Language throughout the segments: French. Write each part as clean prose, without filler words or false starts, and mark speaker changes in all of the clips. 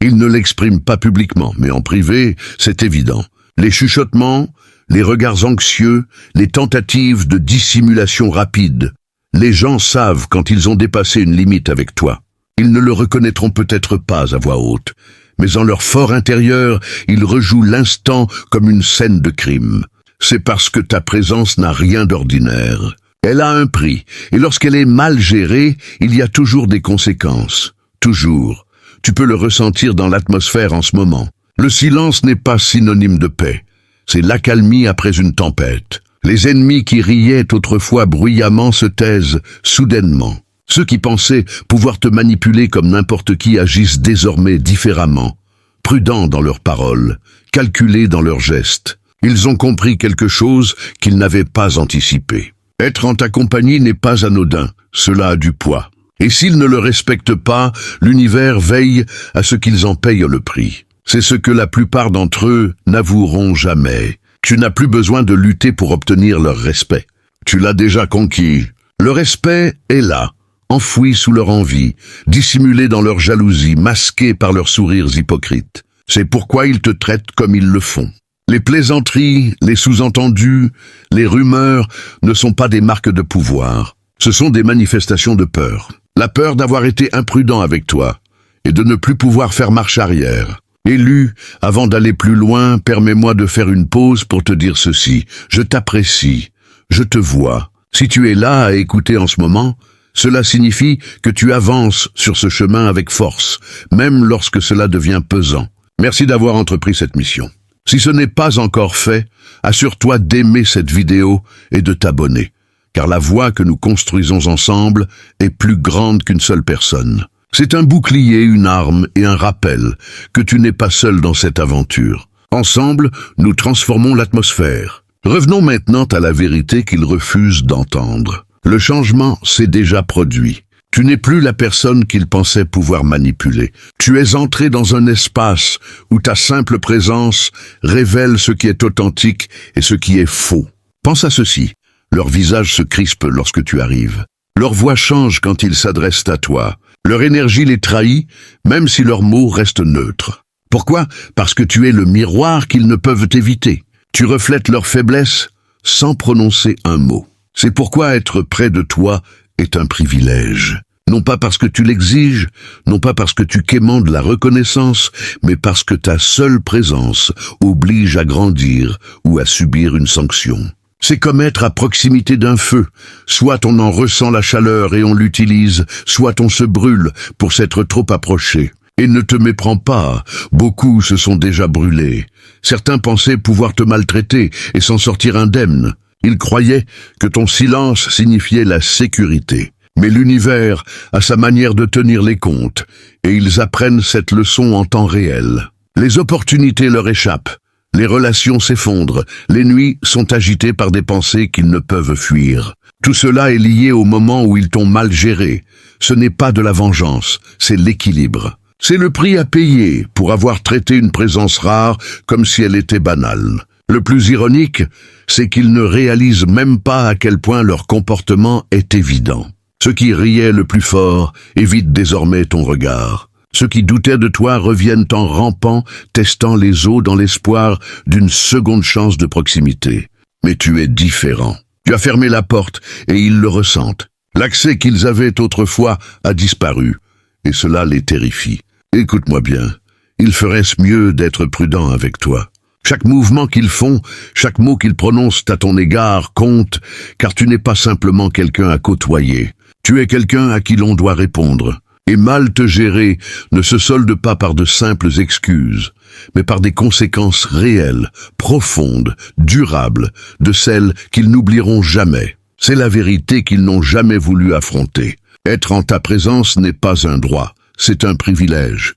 Speaker 1: Ils ne l'expriment pas publiquement, mais en privé, c'est évident. Les chuchotements, les regards anxieux, les tentatives de dissimulation rapide. Les gens savent quand ils ont dépassé une limite avec toi. Ils ne le reconnaîtront peut-être pas à voix haute, mais en leur fort intérieur, ils rejouent l'instant comme une scène de crime. C'est parce que ta présence n'a rien d'ordinaire. Elle a un prix, et lorsqu'elle est mal gérée, il y a toujours des conséquences. Toujours. Tu peux le ressentir dans l'atmosphère en ce moment. Le silence n'est pas synonyme de paix. C'est l'accalmie après une tempête. Les ennemis qui riaient autrefois bruyamment se taisent soudainement. Ceux qui pensaient pouvoir te manipuler comme n'importe qui agissent désormais différemment, prudents dans leurs paroles, calculés dans leurs gestes. Ils ont compris quelque chose qu'ils n'avaient pas anticipé. Être en ta compagnie n'est pas anodin, cela a du poids. Et s'ils ne le respectent pas, l'univers veille à ce qu'ils en payent le prix. C'est ce que la plupart d'entre eux n'avoueront jamais. Tu n'as plus besoin de lutter pour obtenir leur respect. Tu l'as déjà conquis. Le respect est là, enfoui sous leur envie, dissimulé dans leur jalousie, masqué par leurs sourires hypocrites. C'est pourquoi ils te traitent comme ils le font. Les plaisanteries, les sous-entendus, les rumeurs ne sont pas des marques de pouvoir. Ce sont des manifestations de peur. La peur d'avoir été imprudent avec toi et de ne plus pouvoir faire marche arrière. Élu, avant d'aller plus loin, permets-moi de faire une pause pour te dire ceci. Je t'apprécie, je te vois. Si tu es là à écouter en ce moment, cela signifie que tu avances sur ce chemin avec force, même lorsque cela devient pesant. Merci d'avoir entrepris cette mission. Si ce n'est pas encore fait, assure-toi d'aimer cette vidéo et de t'abonner, car la voie que nous construisons ensemble est plus grande qu'une seule personne. C'est un bouclier, une arme et un rappel que tu n'es pas seul dans cette aventure. Ensemble, nous transformons l'atmosphère. Revenons maintenant à la vérité qu'ils refusent d'entendre. Le changement s'est déjà produit. Tu n'es plus la personne qu'ils pensaient pouvoir manipuler. Tu es entré dans un espace où ta simple présence révèle ce qui est authentique et ce qui est faux. Pense à ceci. Leur visage se crispe lorsque tu arrives. Leur voix change quand ils s'adressent à toi. Leur énergie les trahit, même si leurs mots restent neutres. Pourquoi? Parce que tu es le miroir qu'ils ne peuvent éviter. Tu reflètes leur faiblesse sans prononcer un mot. C'est pourquoi être près de toi est un privilège. Non pas parce que tu l'exiges, non pas parce que tu quémandes la reconnaissance, mais parce que ta seule présence oblige à grandir ou à subir une sanction. C'est comme être à proximité d'un feu. Soit on en ressent la chaleur et on l'utilise, soit on se brûle pour s'être trop approché. Et ne te méprends pas, beaucoup se sont déjà brûlés. Certains pensaient pouvoir te maltraiter et s'en sortir indemnes. Ils croyaient que ton silence signifiait la sécurité. Mais l'univers a sa manière de tenir les comptes, et ils apprennent cette leçon en temps réel. Les opportunités leur échappent, les relations s'effondrent, les nuits sont agitées par des pensées qu'ils ne peuvent fuir. Tout cela est lié au moment où ils t'ont mal géré. Ce n'est pas de la vengeance, c'est l'équilibre. C'est le prix à payer pour avoir traité une présence rare comme si elle était banale. Le plus ironique, c'est qu'ils ne réalisent même pas à quel point leur comportement est évident. Ceux qui riaient le plus fort évitent désormais ton regard. Ceux qui doutaient de toi reviennent en rampant, testant les eaux dans l'espoir d'une seconde chance de proximité. Mais tu es différent. Tu as fermé la porte et ils le ressentent. L'accès qu'ils avaient autrefois a disparu, et cela les terrifie. Écoute-moi bien, il ferait mieux d'être prudent avec toi. Chaque mouvement qu'ils font, chaque mot qu'ils prononcent à ton égard compte, car tu n'es pas simplement quelqu'un à côtoyer. Tu es quelqu'un à qui l'on doit répondre. Et mal te gérer ne se solde pas par de simples excuses, mais par des conséquences réelles, profondes, durables, de celles qu'ils n'oublieront jamais. C'est la vérité qu'ils n'ont jamais voulu affronter. Être en ta présence n'est pas un droit, c'est un privilège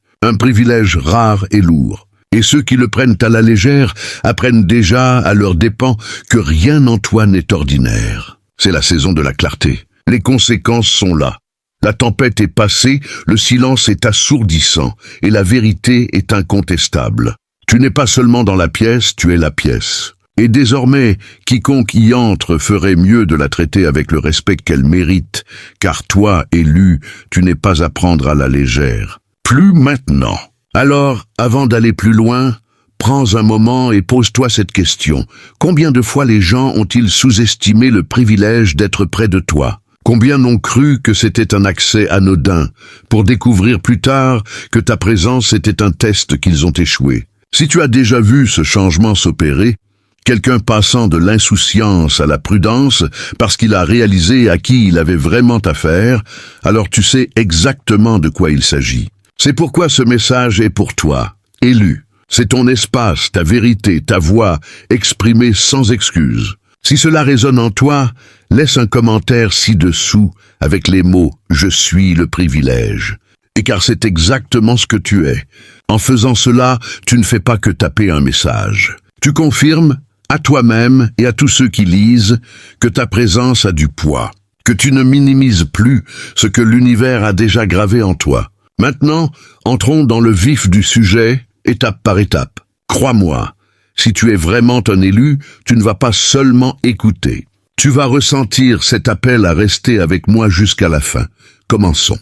Speaker 1: rare et lourd. Et ceux qui le prennent à la légère apprennent déjà à leurs dépens que rien en toi n'est ordinaire. C'est la saison de la clarté. Les conséquences sont là. La tempête est passée, le silence est assourdissant et la vérité est incontestable. Tu n'es pas seulement dans la pièce, tu es la pièce. Et désormais, quiconque y entre ferait mieux de la traiter avec le respect qu'elle mérite, car toi, élu, tu n'es pas à prendre à la légère. Plus maintenant. Alors, avant d'aller plus loin, prends un moment et pose-toi cette question. Combien de fois les gens ont-ils sous-estimé le privilège d'être près de toi? Combien n'ont cru que c'était un accès anodin, pour découvrir plus tard que ta présence était un test qu'ils ont échoué? Si tu as déjà vu ce changement s'opérer, quelqu'un passant de l'insouciance à la prudence parce qu'il a réalisé à qui il avait vraiment affaire, alors tu sais exactement de quoi il s'agit. C'est pourquoi ce message est pour toi, élu. C'est ton espace, ta vérité, ta voix, exprimée sans excuse. Si cela résonne en toi, laisse un commentaire ci-dessous avec les mots « Je suis le privilège ». Et car c'est exactement ce que tu es. En faisant cela, tu ne fais pas que taper un message. Tu confirmes, à toi-même et à tous ceux qui lisent, que ta présence a du poids, que tu ne minimises plus ce que l'univers a déjà gravé en toi. Maintenant, entrons dans le vif du sujet, étape par étape. Crois-moi, si tu es vraiment un élu, tu ne vas pas seulement écouter. Tu vas ressentir cet appel à rester avec moi jusqu'à la fin. Commençons.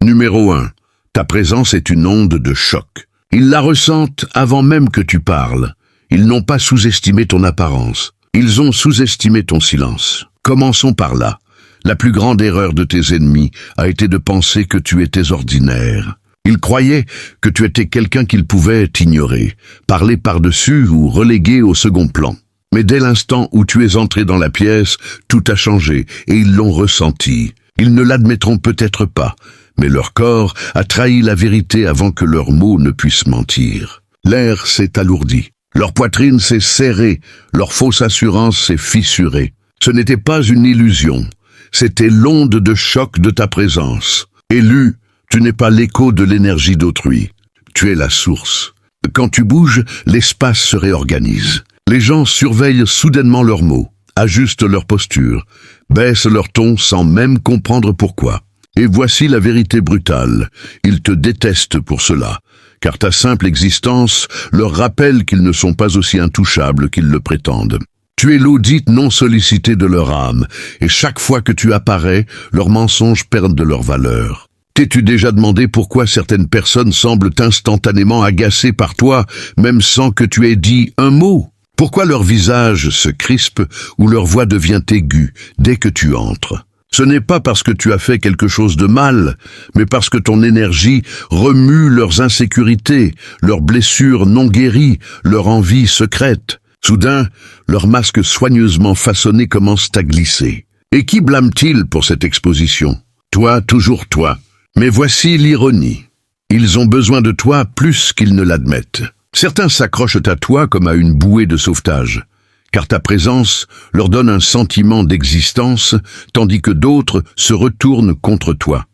Speaker 1: Numéro 1. Ta présence est une onde de choc. Ils la ressentent avant même que tu parles. Ils n'ont pas sous-estimé ton apparence. Ils ont sous-estimé ton silence. Commençons par là. La plus grande erreur de tes ennemis a été de penser que tu étais ordinaire. Ils croyaient que tu étais quelqu'un qu'ils pouvaient ignorer, parler par-dessus ou reléguer au second plan. Mais dès l'instant où tu es entré dans la pièce, tout a changé et ils l'ont ressenti. Ils ne l'admettront peut-être pas, mais leur corps a trahi la vérité avant que leurs mots ne puissent mentir. L'air s'est alourdi, leur poitrine s'est serrée, leur fausse assurance s'est fissurée. Ce n'était pas une illusion, c'était l'onde de choc de ta présence. Élu, tu n'es pas l'écho de l'énergie d'autrui, tu es la source. Quand tu bouges, l'espace se réorganise. Les gens surveillent soudainement leurs mots, ajustent leur posture, baissent leur ton sans même comprendre pourquoi. Et voici la vérité brutale, ils te détestent pour cela, car ta simple existence leur rappelle qu'ils ne sont pas aussi intouchables qu'ils le prétendent. Tu es l'audit non sollicité de leur âme, et chaque fois que tu apparais, leurs mensonges perdent de leur valeur. T'es-tu déjà demandé pourquoi certaines personnes semblent instantanément agacées par toi, même sans que tu aies dit un mot? Pourquoi leur visage se crispe ou leur voix devient aiguë dès que tu entres? Ce n'est pas parce que tu as fait quelque chose de mal, mais parce que ton énergie remue leurs insécurités, leurs blessures non guéries, leur envie secrète. Soudain, leurs masques soigneusement façonnés commencent à glisser. Et qui blâme-t-il pour cette exposition? Toi, toujours toi. Mais voici l'ironie. Ils ont besoin de toi plus qu'ils ne l'admettent. Certains s'accrochent à toi comme à une bouée de sauvetage, car ta présence leur donne un sentiment d'existence, tandis que d'autres se retournent contre toi,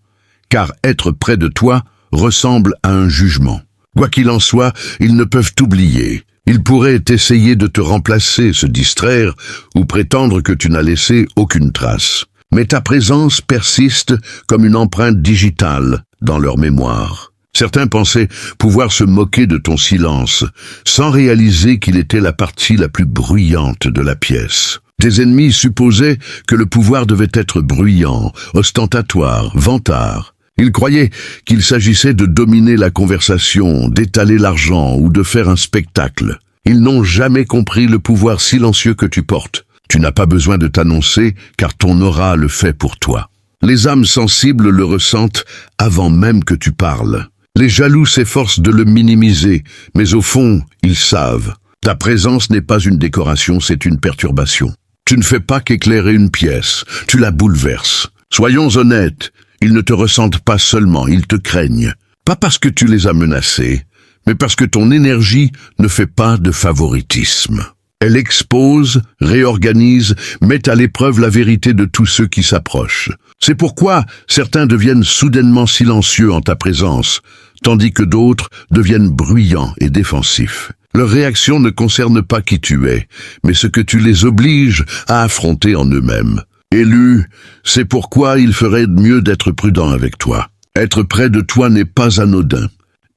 Speaker 1: car être près de toi ressemble à un jugement. Quoi qu'il en soit, ils ne peuvent t'oublier. Ils pourraient essayer de te remplacer, se distraire ou prétendre que tu n'as laissé aucune trace. Mais ta présence persiste comme une empreinte digitale dans leur mémoire. Certains pensaient pouvoir se moquer de ton silence, sans réaliser qu'il était la partie la plus bruyante de la pièce. Tes ennemis supposaient que le pouvoir devait être bruyant, ostentatoire, vantard. Ils croyaient qu'il s'agissait de dominer la conversation, d'étaler l'argent ou de faire un spectacle. Ils n'ont jamais compris le pouvoir silencieux que tu portes. Tu n'as pas besoin de t'annoncer, car ton aura le fait pour toi. Les âmes sensibles le ressentent avant même que tu parles. Les jaloux s'efforcent de le minimiser, mais au fond, ils savent. Ta présence n'est pas une décoration, c'est une perturbation. Tu ne fais pas qu'éclairer une pièce, tu la bouleverses. Soyons honnêtes, ils ne te ressentent pas seulement, ils te craignent. Pas parce que tu les as menacés, mais parce que ton énergie ne fait pas de favoritisme. Elle expose, réorganise, met à l'épreuve la vérité de tous ceux qui s'approchent. C'est pourquoi certains deviennent soudainement silencieux en ta présence, tandis que d'autres deviennent bruyants et défensifs. Leur réaction ne concerne pas qui tu es, mais ce que tu les obliges à affronter en eux-mêmes. Élu, c'est pourquoi il ferait mieux d'être prudent avec toi. Être près de toi n'est pas anodin.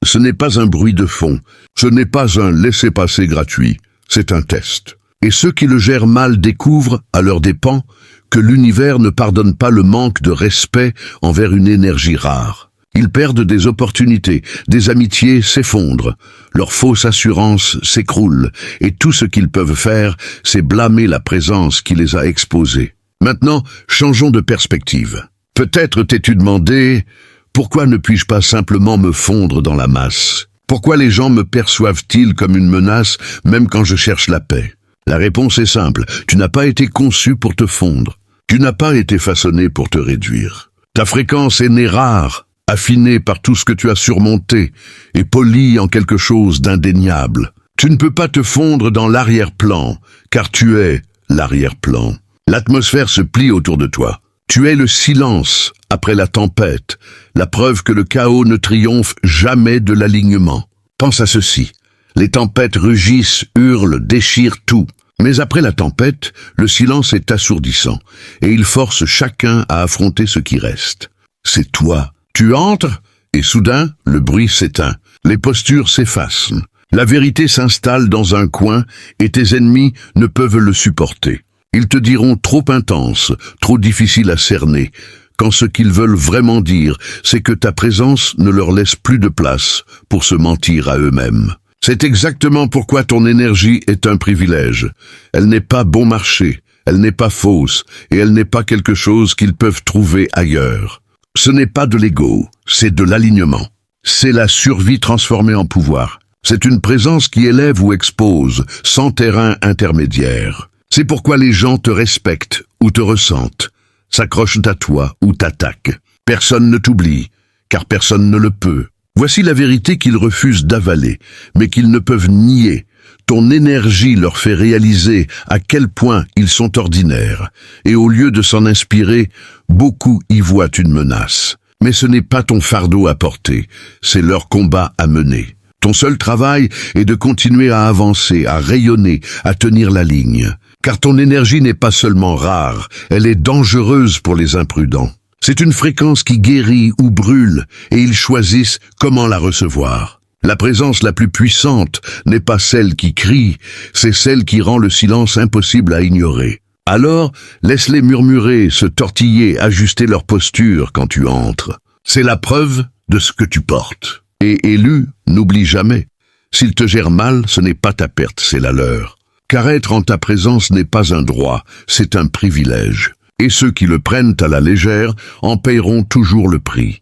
Speaker 1: Ce n'est pas un bruit de fond, ce n'est pas un laissez-passer gratuit. C'est un test. Et ceux qui le gèrent mal découvrent, à leurs dépens, que l'univers ne pardonne pas le manque de respect envers une énergie rare. Ils perdent des opportunités, des amitiés s'effondrent, leur fausse assurance s'écroule, et tout ce qu'ils peuvent faire, c'est blâmer la présence qui les a exposés. Maintenant, changeons de perspective. Peut-être t'es-tu demandé, pourquoi ne puis-je pas simplement me fondre dans la masse? Pourquoi les gens me perçoivent-ils comme une menace, même quand je cherche la paix? La réponse est simple, tu n'as pas été conçu pour te fondre. Tu n'as pas été façonné pour te réduire. Ta fréquence est née rare, affinée par tout ce que tu as surmonté, et polie en quelque chose d'indéniable. Tu ne peux pas te fondre dans l'arrière-plan, car tu es l'arrière-plan. L'atmosphère se plie autour de toi. Tu es le silence après la tempête, la preuve que le chaos ne triomphe jamais de l'alignement. Pense à ceci. Les tempêtes rugissent, hurlent, déchirent tout. Mais après la tempête, le silence est assourdissant, et il force chacun à affronter ce qui reste. C'est toi. Tu entres, et soudain, le bruit s'éteint. Les postures s'effacent. La vérité s'installe dans un coin, et tes ennemis ne peuvent le supporter. Ils te diront trop intense, trop difficile à cerner, quand ce qu'ils veulent vraiment dire, c'est que ta présence ne leur laisse plus de place pour se mentir à eux-mêmes. C'est exactement pourquoi ton énergie est un privilège. Elle n'est pas bon marché, elle n'est pas fausse, et elle n'est pas quelque chose qu'ils peuvent trouver ailleurs. Ce n'est pas de l'ego, c'est de l'alignement. C'est la survie transformée en pouvoir. C'est une présence qui élève ou expose, sans terrain intermédiaire. C'est pourquoi les gens te respectent ou te ressentent, s'accrochent à toi ou t'attaquent. Personne ne t'oublie, car personne ne le peut. Voici la vérité qu'ils refusent d'avaler, mais qu'ils ne peuvent nier. Ton énergie leur fait réaliser à quel point ils sont ordinaires, et au lieu de s'en inspirer, beaucoup y voient une menace. Mais ce n'est pas ton fardeau à porter, c'est leur combat à mener. Ton seul travail est de continuer à avancer, à rayonner, à tenir la ligne. Car ton énergie n'est pas seulement rare, elle est dangereuse pour les imprudents. C'est une fréquence qui guérit ou brûle, et ils choisissent comment la recevoir. La présence la plus puissante n'est pas celle qui crie, c'est celle qui rend le silence impossible à ignorer. Alors, laisse-les murmurer, se tortiller, ajuster leur posture quand tu entres. C'est la preuve de ce que tu portes. Et élu, n'oublie jamais. S'ils te gèrent mal, ce n'est pas ta perte, c'est la leur. Car être en ta présence n'est pas un droit, c'est un privilège. Et ceux qui le prennent à la légère en paieront toujours le prix.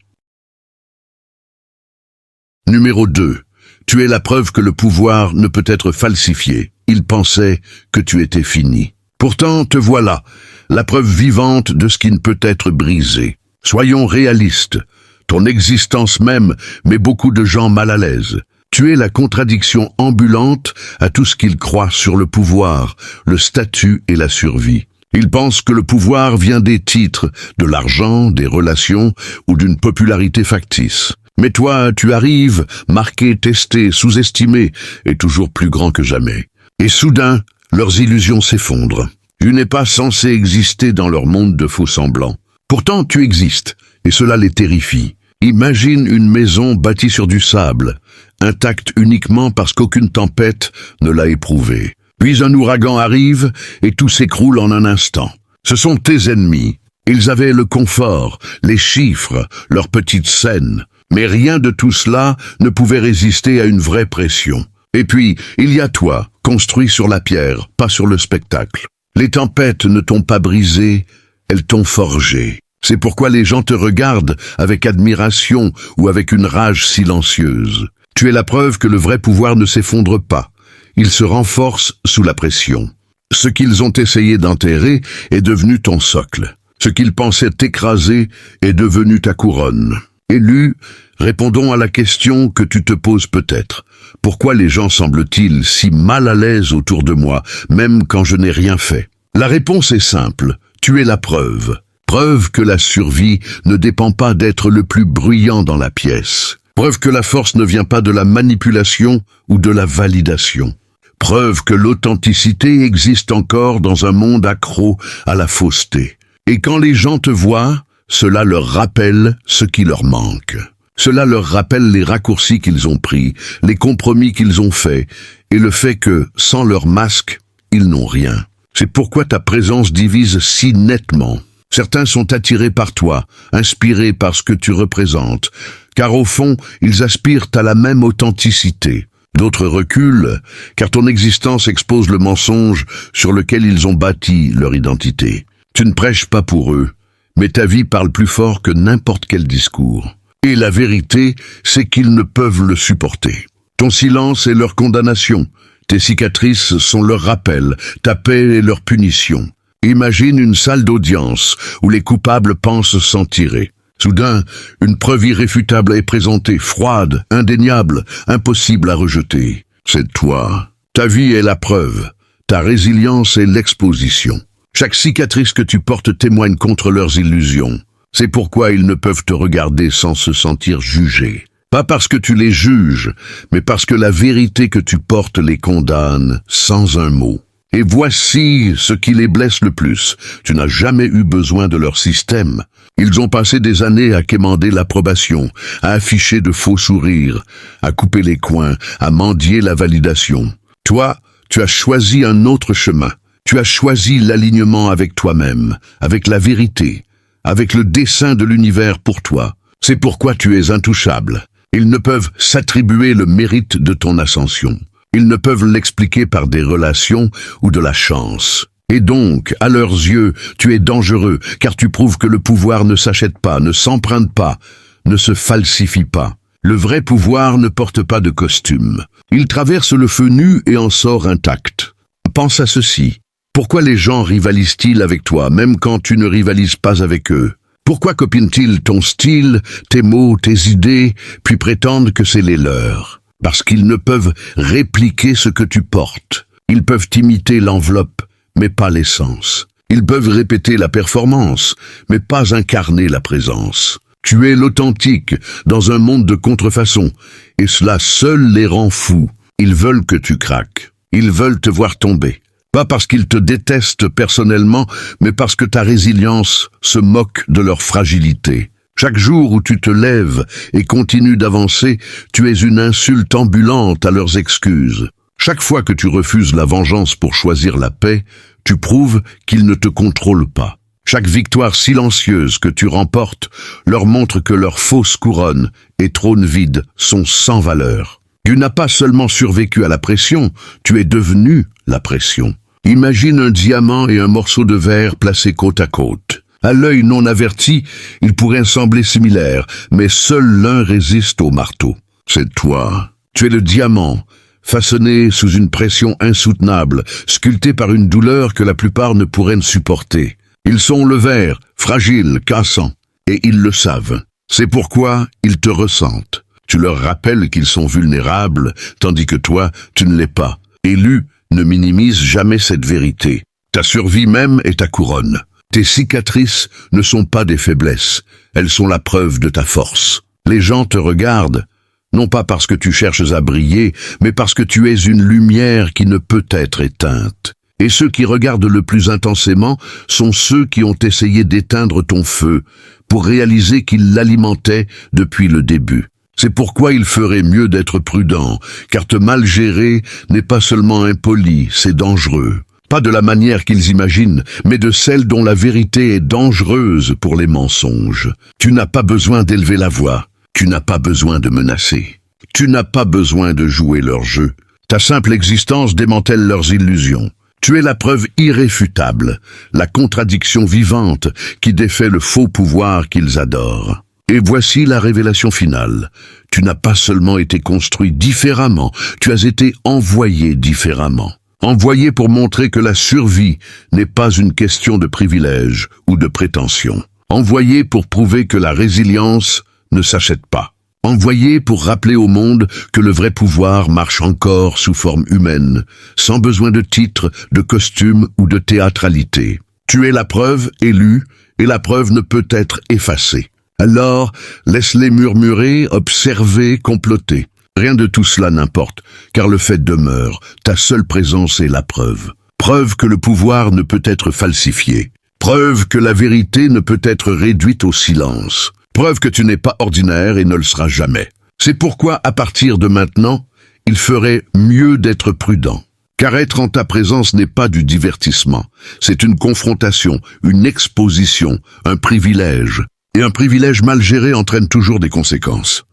Speaker 1: Numéro 2. Tu es la preuve que le pouvoir ne peut être falsifié. Ils pensaient que tu étais fini. Pourtant, te voilà, la preuve vivante de ce qui ne peut être brisé. Soyons réalistes. Ton existence même met beaucoup de gens mal à l'aise. Tu es la contradiction ambulante à tout ce qu'ils croient sur le pouvoir, le statut et la survie. Ils pensent que le pouvoir vient des titres, de l'argent, des relations ou d'une popularité factice. Mais toi, tu arrives, marqué, testé, sous-estimé, et toujours plus grand que jamais. Et soudain, leurs illusions s'effondrent. Tu n'es pas censé exister dans leur monde de faux-semblants. Pourtant, tu existes, et cela les terrifie. Imagine une maison bâtie sur du sable, intacte uniquement parce qu'aucune tempête ne l'a éprouvée. Puis un ouragan arrive et tout s'écroule en un instant. Ce sont tes ennemis. Ils avaient le confort, les chiffres, leurs petites scènes. Mais rien de tout cela ne pouvait résister à une vraie pression. Et puis, il y a toi, construit sur la pierre, pas sur le spectacle. Les tempêtes ne t'ont pas brisé, elles t'ont forgé. C'est pourquoi les gens te regardent avec admiration ou avec une rage silencieuse. Tu es la preuve que le vrai pouvoir ne s'effondre pas. Il se renforce sous la pression. Ce qu'ils ont essayé d'enterrer est devenu ton socle. Ce qu'ils pensaient t'écraser est devenu ta couronne. Élu, répondons à la question que tu te poses peut-être. Pourquoi les gens semblent-ils si mal à l'aise autour de moi, même quand je n'ai rien fait? La réponse est simple. Tu es la preuve. Preuve que la survie ne dépend pas d'être le plus bruyant dans la pièce. Preuve que la force ne vient pas de la manipulation ou de la validation. Preuve que l'authenticité existe encore dans un monde accro à la fausseté. Et quand les gens te voient, cela leur rappelle ce qui leur manque. Cela leur rappelle les raccourcis qu'ils ont pris, les compromis qu'ils ont faits, et le fait que, sans leur masque, ils n'ont rien. C'est pourquoi ta présence divise si nettement. Certains sont attirés par toi, inspirés par ce que tu représentes, car au fond, ils aspirent à la même authenticité. D'autres reculent, car ton existence expose le mensonge sur lequel ils ont bâti leur identité. Tu ne prêches pas pour eux, mais ta vie parle plus fort que n'importe quel discours. Et la vérité, c'est qu'ils ne peuvent le supporter. Ton silence est leur condamnation, tes cicatrices sont leur rappel, ta paix est leur punition. Imagine une salle d'audience où les coupables pensent s'en tirer. Soudain, une preuve irréfutable est présentée, froide, indéniable, impossible à rejeter. C'est toi. Ta vie est la preuve. Ta résilience est l'exposition. Chaque cicatrice que tu portes témoigne contre leurs illusions. C'est pourquoi ils ne peuvent te regarder sans se sentir jugés. Pas parce que tu les juges, mais parce que la vérité que tu portes les condamne sans un mot. Et voici ce qui les blesse le plus. Tu n'as jamais eu besoin de leur système. Ils ont passé des années à quémander l'approbation, à afficher de faux sourires, à couper les coins, à mendier la validation. Toi, tu as choisi un autre chemin. Tu as choisi l'alignement avec toi-même, avec la vérité, avec le dessein de l'univers pour toi. C'est pourquoi tu es intouchable. Ils ne peuvent s'attribuer le mérite de ton ascension. Ils ne peuvent l'expliquer par des relations ou de la chance. Et donc, à leurs yeux, tu es dangereux, car tu prouves que le pouvoir ne s'achète pas, ne s'emprunte pas, ne se falsifie pas. Le vrai pouvoir ne porte pas de costume. Il traverse le feu nu et en sort intact. Pense à ceci. Pourquoi les gens rivalisent-ils avec toi, même quand tu ne rivalises pas avec eux? Pourquoi copinent-ils ton style, tes mots, tes idées, puis prétendent que c'est les leurs? Parce qu'ils ne peuvent répliquer ce que tu portes. Ils peuvent imiter l'enveloppe, mais pas l'essence. Ils peuvent répéter la performance, mais pas incarner la présence. Tu es l'authentique dans un monde de contrefaçon, et cela seul les rend fous. Ils veulent que tu craques. Ils veulent te voir tomber. Pas parce qu'ils te détestent personnellement, mais parce que ta résilience se moque de leur fragilité. Chaque jour où tu te lèves et continues d'avancer, tu es une insulte ambulante à leurs excuses. Chaque fois que tu refuses la vengeance pour choisir la paix, tu prouves qu'ils ne te contrôlent pas. Chaque victoire silencieuse que tu remportes leur montre que leurs fausses couronnes et trônes vides sont sans valeur. Tu n'as pas seulement survécu à la pression, tu es devenu la pression. Imagine un diamant et un morceau de verre placés côte à côte. À l'œil non averti, ils pourraient sembler similaires, mais seul l'un résiste au marteau. C'est toi. Tu es le diamant, façonné sous une pression insoutenable, sculpté par une douleur que la plupart ne pourraient supporter. Ils sont le verre, fragile, cassant, et ils le savent. C'est pourquoi ils te ressentent. Tu leur rappelles qu'ils sont vulnérables, tandis que toi, tu ne l'es pas. Élu, ne minimise jamais cette vérité. Ta survie même est ta couronne. Tes cicatrices ne sont pas des faiblesses, elles sont la preuve de ta force. Les gens te regardent, non pas parce que tu cherches à briller, mais parce que tu es une lumière qui ne peut être éteinte. Et ceux qui regardent le plus intensément sont ceux qui ont essayé d'éteindre ton feu, pour réaliser qu'ils l'alimentaient depuis le début. C'est pourquoi il ferait mieux d'être prudent, car te mal gérer n'est pas seulement impoli, c'est dangereux. Pas de la manière qu'ils imaginent, mais de celle dont la vérité est dangereuse pour les mensonges. Tu n'as pas besoin d'élever la voix, tu n'as pas besoin de menacer. Tu n'as pas besoin de jouer leur jeu. Ta simple existence démantèle leurs illusions. Tu es la preuve irréfutable, la contradiction vivante qui défait le faux pouvoir qu'ils adorent. Et voici la révélation finale. Tu n'as pas seulement été construit différemment, tu as été envoyé différemment. Envoyé pour montrer que la survie n'est pas une question de privilège ou de prétention. Envoyé pour prouver que la résilience ne s'achète pas. Envoyé pour rappeler au monde que le vrai pouvoir marche encore sous forme humaine, sans besoin de titre, de costume ou de théâtralité. Tu es la preuve élue, et la preuve ne peut être effacée. Alors, laisse-les murmurer, observer, comploter. Rien de tout cela n'importe, car le fait demeure, ta seule présence est la preuve. Preuve que le pouvoir ne peut être falsifié. Preuve que la vérité ne peut être réduite au silence. Preuve que tu n'es pas ordinaire et ne le seras jamais. C'est pourquoi, à partir de maintenant, il ferait mieux d'être prudent. Car être en ta présence n'est pas du divertissement. C'est une confrontation, une exposition, un privilège. Et un privilège mal géré entraîne toujours des conséquences.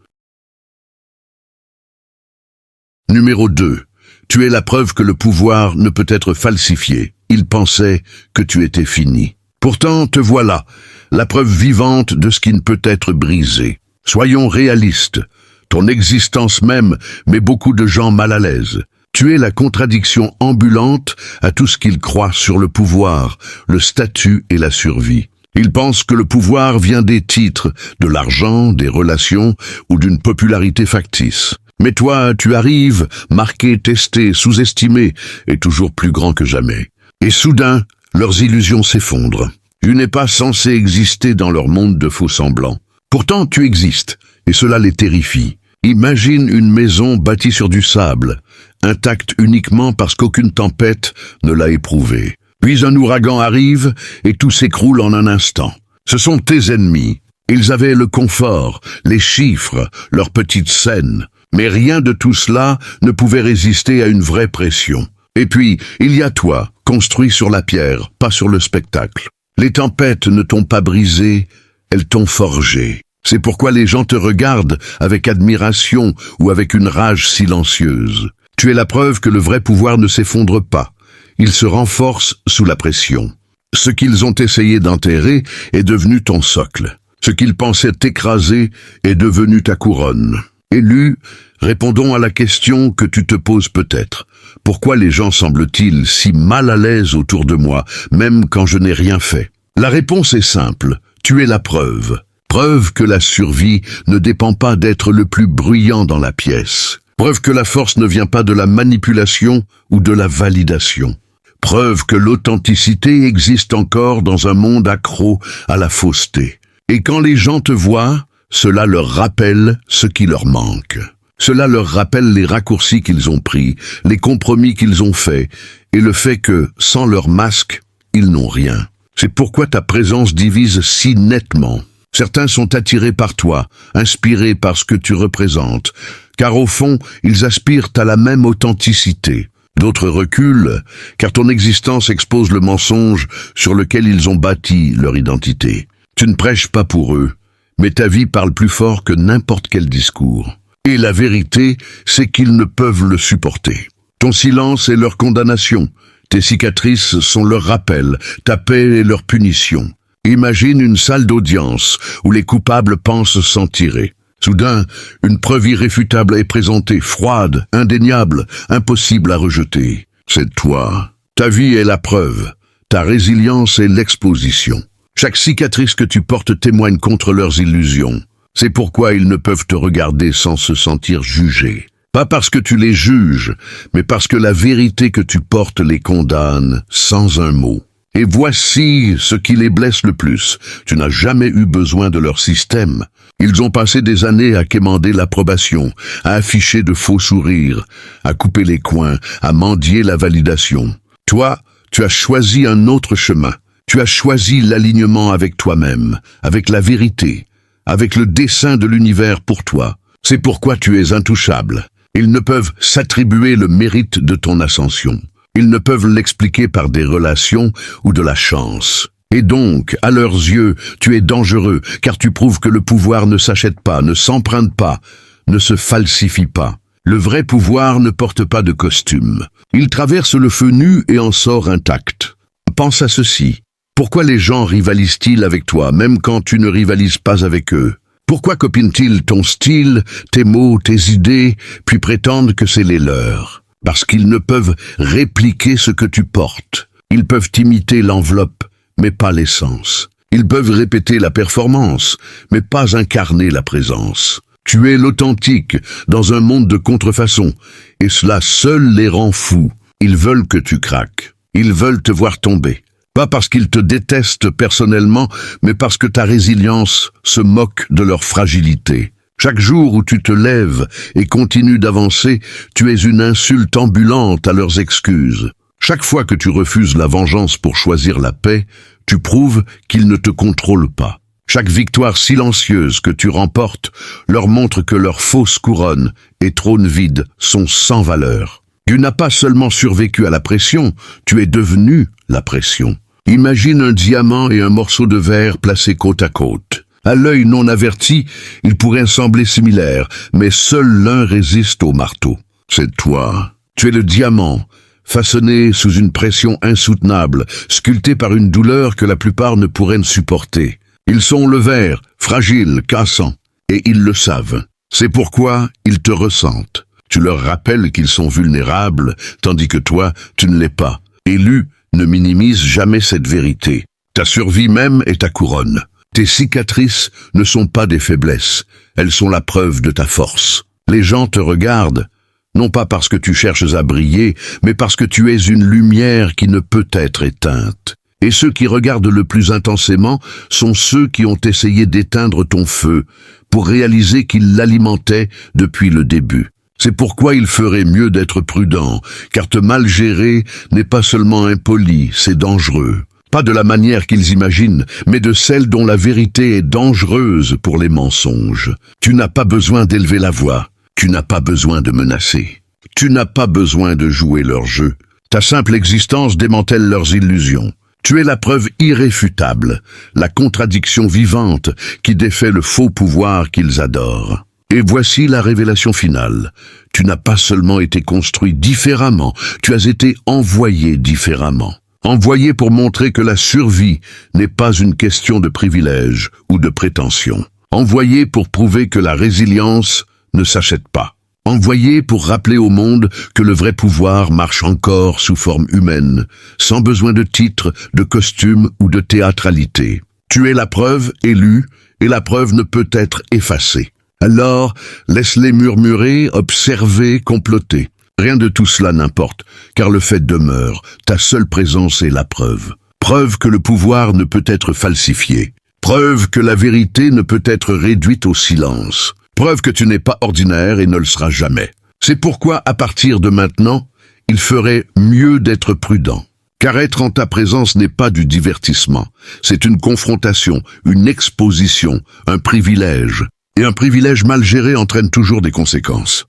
Speaker 1: Numéro 2. Tu es la preuve que le pouvoir ne peut être falsifié. Il pensait que tu étais fini. Pourtant, te voilà, la preuve vivante de ce qui ne peut être brisé. Soyons réalistes. Ton existence même met beaucoup de gens mal à l'aise. Tu es la contradiction ambulante à tout ce qu'ils croient sur le pouvoir, le statut et la survie. Ils pensent que le pouvoir vient des titres, de l'argent, des relations ou d'une popularité factice. Mais toi, tu arrives, marqué, testé, sous-estimé et toujours plus grand que jamais. Et soudain, leurs illusions s'effondrent. Tu n'es pas censé exister dans leur monde de faux semblants. Pourtant, tu existes, et cela les terrifie. Imagine une maison bâtie sur du sable, intacte uniquement parce qu'aucune tempête ne l'a éprouvée. Puis un ouragan arrive et tout s'écroule en un instant. Ce sont tes ennemis. Ils avaient le confort, les chiffres, leurs petites scènes. Mais rien de tout cela ne pouvait résister à une vraie pression. Et puis, il y a toi, construit sur la pierre, pas sur le spectacle. Les tempêtes ne t'ont pas brisé, elles t'ont forgé. C'est pourquoi les gens te regardent avec admiration ou avec une rage silencieuse. Tu es la preuve que le vrai pouvoir ne s'effondre pas. Il se renforce sous la pression. Ce qu'ils ont essayé d'enterrer est devenu ton socle. Ce qu'ils pensaient écraser est devenu ta couronne. Élu, répondons à la question que tu te poses peut-être. Pourquoi les gens semblent-ils si mal à l'aise autour de moi, même quand je n'ai rien fait? La réponse est simple. Tu es la preuve. Preuve que la survie ne dépend pas d'être le plus bruyant dans la pièce. Preuve que la force ne vient pas de la manipulation ou de la validation. Preuve que l'authenticité existe encore dans un monde accro à la fausseté. Et quand les gens te voient, cela leur rappelle ce qui leur manque. Cela leur rappelle les raccourcis qu'ils ont pris, les compromis qu'ils ont faits, et le fait que, sans leur masque, ils n'ont rien. C'est pourquoi ta présence divise si nettement. Certains sont attirés par toi, inspirés par ce que tu représentes, car au fond, ils aspirent à la même authenticité. D'autres reculent, car ton existence expose le mensonge sur lequel ils ont bâti leur identité. Tu ne prêches pas pour eux, mais ta vie parle plus fort que n'importe quel discours. Et la vérité, c'est qu'ils ne peuvent le supporter. Ton silence est leur condamnation, tes cicatrices sont leur rappel, ta paix est leur punition. Imagine une salle d'audience où les coupables pensent s'en tirer. Soudain, une preuve irréfutable est présentée, froide, indéniable, impossible à rejeter. C'est toi. Ta vie est la preuve. Ta résilience est l'exposition. Chaque cicatrice que tu portes témoigne contre leurs illusions. C'est pourquoi ils ne peuvent te regarder sans se sentir jugés. Pas parce que tu les juges, mais parce que la vérité que tu portes les condamne sans un mot. Et voici ce qui les blesse le plus. Tu n'as jamais eu besoin de leur système. Ils ont passé des années à quémander l'approbation, à afficher de faux sourires, à couper les coins, à mendier la validation. Toi, tu as choisi un autre chemin. Tu as choisi l'alignement avec toi-même, avec la vérité, avec le dessein de l'univers pour toi. C'est pourquoi tu es intouchable. Ils ne peuvent s'attribuer le mérite de ton ascension. Ils ne peuvent l'expliquer par des relations ou de la chance. Et donc, à leurs yeux, tu es dangereux, car tu prouves que le pouvoir ne s'achète pas, ne s'emprunte pas, ne se falsifie pas. Le vrai pouvoir ne porte pas de costume. Il traverse le feu nu et en sort intact. Pense à ceci. Pourquoi les gens rivalisent-ils avec toi, même quand tu ne rivalises pas avec eux? Pourquoi copinent-ils ton style, tes mots, tes idées, puis prétendent que c'est les leurs? Parce qu'ils ne peuvent répliquer ce que tu portes. Ils peuvent imiter l'enveloppe, mais pas l'essence. Ils peuvent répéter la performance, mais pas incarner la présence. Tu es l'authentique dans un monde de contrefaçon, et cela seul les rend fous. Ils veulent que tu craques. Ils veulent te voir tomber. Pas parce qu'ils te détestent personnellement, mais parce que ta résilience se moque de leur fragilité. Chaque jour où tu te lèves et continues d'avancer, tu es une insulte ambulante à leurs excuses. Chaque fois que tu refuses la vengeance pour choisir la paix, tu prouves qu'ils ne te contrôlent pas. Chaque victoire silencieuse que tu remportes leur montre que leurs fausses couronnes et trônes vides sont sans valeur. Tu n'as pas seulement survécu à la pression, tu es devenu la pression. Imagine un diamant et un morceau de verre placés côte à côte. À l'œil non averti, ils pourraient sembler similaires, mais seul l'un résiste au marteau. C'est toi. Tu es le diamant, façonné sous une pression insoutenable, sculpté par une douleur que la plupart ne pourraient ne supporter. Ils sont le verre, fragile, cassant, et ils le savent. C'est pourquoi ils te ressentent. Tu leur rappelles qu'ils sont vulnérables, tandis que toi, tu ne l'es pas. Élu, ne minimise jamais cette vérité. Ta survie même est ta couronne. Tes cicatrices ne sont pas des faiblesses, elles sont la preuve de ta force. Les gens te regardent, non pas parce que tu cherches à briller, mais parce que tu es une lumière qui ne peut être éteinte. Et ceux qui regardent le plus intensément sont ceux qui ont essayé d'éteindre ton feu, pour réaliser qu'ils l'alimentaient depuis le début. C'est pourquoi il ferait mieux d'être prudent, car te mal gérer n'est pas seulement impoli, c'est dangereux. Pas de la manière qu'ils imaginent, mais de celle dont la vérité est dangereuse pour les mensonges. Tu n'as pas besoin d'élever la voix, tu n'as pas besoin de menacer. Tu n'as pas besoin de jouer leur jeu. Ta simple existence démantèle leurs illusions. Tu es la preuve irréfutable, la contradiction vivante qui défait le faux pouvoir qu'ils adorent. Et voici la révélation finale. Tu n'as pas seulement été construit différemment, tu as été envoyé différemment. Envoyé pour montrer que la survie n'est pas une question de privilège ou de prétention. Envoyé pour prouver que la résilience ne s'achète pas. Envoyé pour rappeler au monde que le vrai pouvoir marche encore sous forme humaine, sans besoin de titres, de costumes ou de théâtralité. Tu es la preuve élue, et la preuve ne peut être effacée. Alors, laisse-les murmurer, observer, comploter. Rien de tout cela n'importe, car le fait demeure, ta seule présence est la preuve. Preuve que le pouvoir ne peut être falsifié. Preuve que la vérité ne peut être réduite au silence. Preuve que tu n'es pas ordinaire et ne le seras jamais. C'est pourquoi, à partir de maintenant, il ferait mieux d'être prudent. Car être en ta présence n'est pas du divertissement. C'est une confrontation, une exposition, un privilège. Et un privilège mal géré entraîne toujours des conséquences.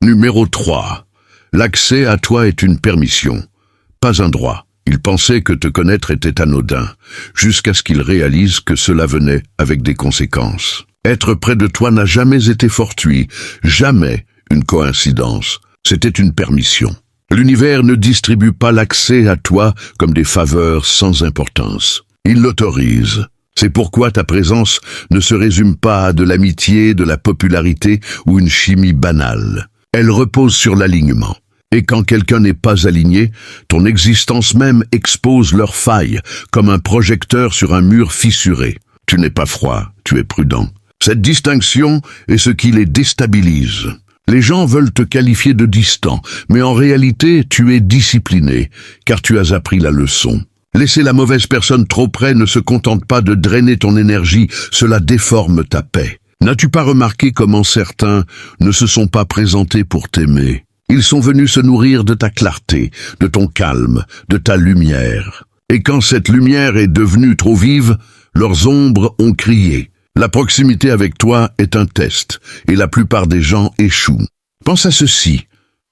Speaker 1: Numéro 3. L'accès à toi est une permission, pas un droit. Il pensait que te connaître était anodin, jusqu'à ce qu'il réalise que cela venait avec des conséquences. Être près de toi n'a jamais été fortuit, jamais une coïncidence. C'était une permission. L'univers ne distribue pas l'accès à toi comme des faveurs sans importance. Il l'autorise. C'est pourquoi ta présence ne se résume pas à de l'amitié, de la popularité ou une chimie banale. Elle repose sur l'alignement. Et quand quelqu'un n'est pas aligné, ton existence même expose leurs failles, comme un projecteur sur un mur fissuré. Tu n'es pas froid, tu es prudent. Cette distinction est ce qui les déstabilise. Les gens veulent te qualifier de distant, mais en réalité, tu es discipliné, car tu as appris la leçon. Laisser la mauvaise personne trop près ne se contente pas de drainer ton énergie, cela déforme ta paix. N'as-tu pas remarqué comment certains ne se sont pas présentés pour t'aimer? Ils sont venus se nourrir de ta clarté, de ton calme, de ta lumière. Et quand cette lumière est devenue trop vive, leurs ombres ont crié. La proximité avec toi est un test, et la plupart des gens échouent. Pense à ceci.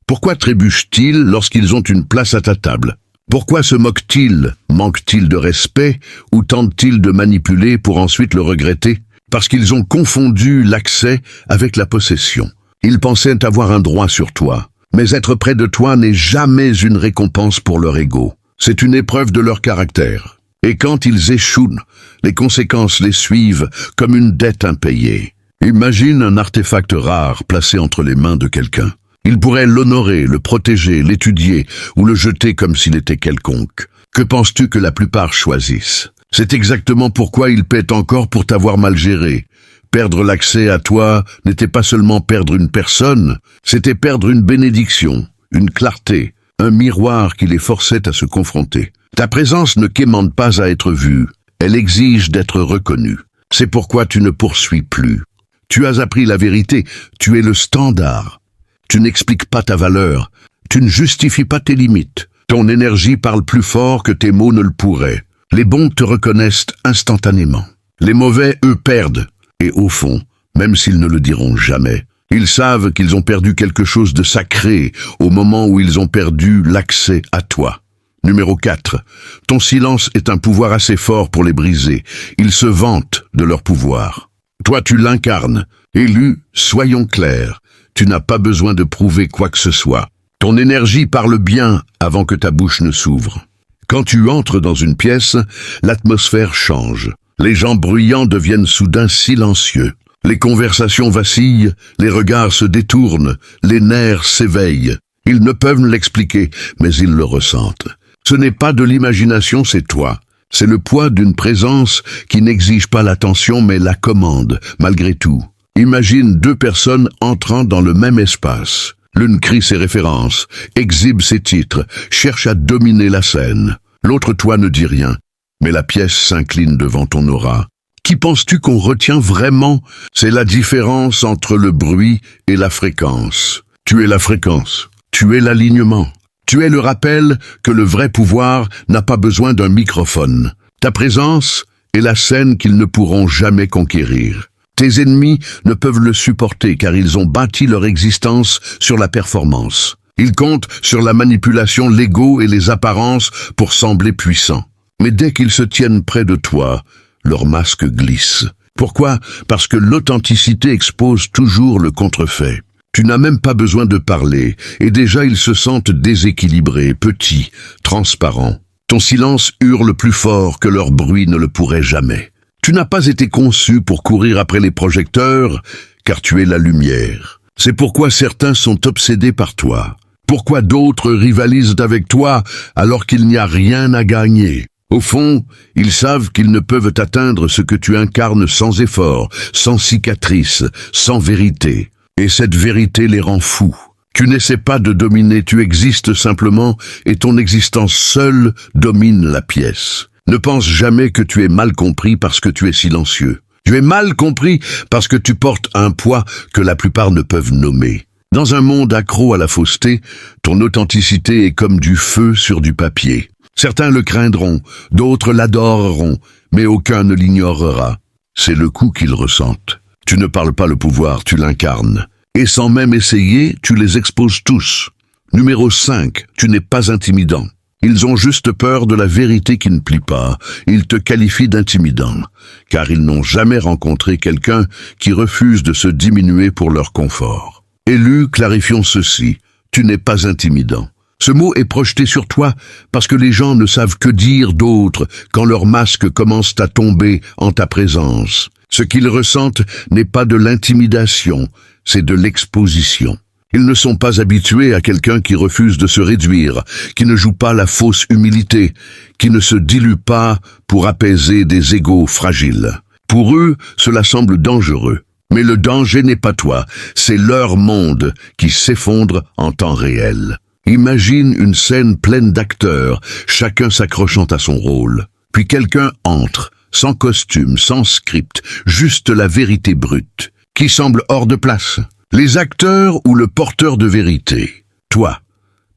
Speaker 1: Pourquoi trébuchent-ils lorsqu'ils ont une place à ta table? Pourquoi se moquent-ils? Manquent-ils de respect? Ou tentent-ils de manipuler pour ensuite le regretter? Parce qu'ils ont confondu l'accès avec la possession. Ils pensaient avoir un droit sur toi. Mais être près de toi n'est jamais une récompense pour leur ego. C'est une épreuve de leur caractère. Et quand ils échouent, les conséquences les suivent comme une dette impayée. Imagine un artefact rare placé entre les mains de quelqu'un. Il pourrait l'honorer, le protéger, l'étudier ou le jeter comme s'il était quelconque. Que penses-tu que la plupart choisissent? C'est exactement pourquoi ils paient encore pour t'avoir mal géré. Perdre l'accès à toi n'était pas seulement perdre une personne, c'était perdre une bénédiction, une clarté, un miroir qui les forçait à se confronter. Ta présence ne quémande pas à être vue, elle exige d'être reconnue. C'est pourquoi tu ne poursuis plus. Tu as appris la vérité, tu es le standard. Tu n'expliques pas ta valeur, tu ne justifies pas tes limites. Ton énergie parle plus fort que tes mots ne le pourraient. Les bons te reconnaissent instantanément. Les mauvais, eux, perdent. Et au fond, même s'ils ne le diront jamais, Ils savent qu'ils ont perdu quelque chose de sacré au moment où ils ont perdu l'accès à toi. Numéro 4. Ton silence est un pouvoir assez fort pour les briser. Ils se vantent de leur pouvoir. Toi, tu l'incarnes. Élu, soyons clairs. Tu n'as pas besoin de prouver quoi que ce soit. Ton énergie parle bien avant que ta bouche ne s'ouvre. Quand tu entres dans une pièce, l'atmosphère change. Les gens bruyants deviennent soudain silencieux. Les conversations vacillent, les regards se détournent, les nerfs s'éveillent. Ils ne peuvent l'expliquer, mais ils le ressentent. Ce n'est pas de l'imagination, c'est toi. C'est le poids d'une présence qui n'exige pas l'attention mais la commande, malgré tout. Imagine 2 personnes entrant dans le même espace. L'une crie ses références, exhibe ses titres, cherche à dominer la scène. L'autre, toi, ne dit rien, mais la pièce s'incline devant ton aura. Qui penses-tu qu'on retient vraiment? C'est la différence entre le bruit et la fréquence. Tu es la fréquence, tu es l'alignement. Tu es le rappel que le vrai pouvoir n'a pas besoin d'un microphone. Ta présence est la scène qu'ils ne pourront jamais conquérir. Tes ennemis ne peuvent le supporter car ils ont bâti leur existence sur la performance. Ils comptent sur la manipulation, l'ego et les apparences pour sembler puissants. Mais dès qu'ils se tiennent près de toi, leur masque glisse. Pourquoi? Parce que l'authenticité expose toujours le contrefait. Tu n'as même pas besoin de parler, et déjà ils se sentent déséquilibrés, petits, transparents. Ton silence hurle plus fort que leur bruit ne le pourrait jamais. Tu n'as pas été conçu pour courir après les projecteurs, car tu es la lumière. C'est pourquoi certains sont obsédés par toi. Pourquoi d'autres rivalisent avec toi alors qu'il n'y a rien à gagner? Au fond, ils savent qu'ils ne peuvent atteindre ce que tu incarnes sans effort, sans cicatrice, sans vérité. Et cette vérité les rend fous. Tu n'essaies pas de dominer, tu existes simplement et ton existence seule domine la pièce. Ne pense jamais que tu es mal compris parce que tu es silencieux. Tu es mal compris parce que tu portes un poids que la plupart ne peuvent nommer. Dans un monde accro à la fausseté, ton authenticité est comme du feu sur du papier. Certains le craindront, d'autres l'adoreront, mais aucun ne l'ignorera. C'est le coup qu'ils ressentent. Tu ne parles pas le pouvoir, tu l'incarnes. Et sans même essayer, tu les exposes tous. Numéro 5, tu n'es pas intimidant. Ils ont juste peur de la vérité qui ne plie pas. Ils te qualifient d'intimidant, car ils n'ont jamais rencontré quelqu'un qui refuse de se diminuer pour leur confort. Élu, clarifions ceci, tu n'es pas intimidant. Ce mot est projeté sur toi parce que les gens ne savent que dire d'autre quand leurs masques commencent à tomber en ta présence. Ce qu'ils ressentent n'est pas de l'intimidation, c'est de l'exposition. Ils ne sont pas habitués à quelqu'un qui refuse de se réduire, qui ne joue pas la fausse humilité, qui ne se dilue pas pour apaiser des égos fragiles. Pour eux, cela semble dangereux. Mais le danger n'est pas toi, c'est leur monde qui s'effondre en temps réel. Imagine une scène pleine d'acteurs, chacun s'accrochant à son rôle. Puis quelqu'un entre, sans costume, sans script, juste la vérité brute, qui semble hors de place. Les acteurs ou le porteur de vérité. Toi,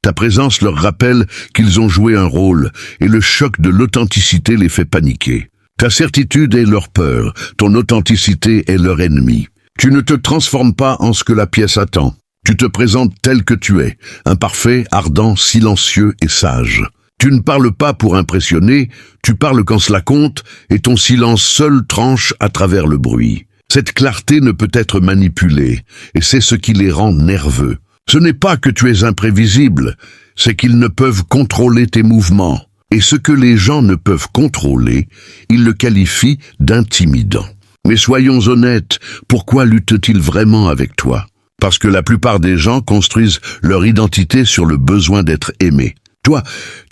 Speaker 1: ta présence leur rappelle qu'ils ont joué un rôle et le choc de l'authenticité les fait paniquer. Ta certitude est leur peur, ton authenticité est leur ennemi. Tu ne te transformes pas en ce que la pièce attend. Tu te présentes tel que tu es, imparfait, ardent, silencieux et sage. Tu ne parles pas pour impressionner, tu parles quand cela compte et ton silence seul tranche à travers le bruit. Cette clarté ne peut être manipulée, et c'est ce qui les rend nerveux. Ce n'est pas que tu es imprévisible, c'est qu'ils ne peuvent contrôler tes mouvements. Et ce que les gens ne peuvent contrôler, ils le qualifient d'intimidant. Mais soyons honnêtes, pourquoi luttent-ils vraiment avec toi? Parce que la plupart des gens construisent leur identité sur le besoin d'être aimés. Toi,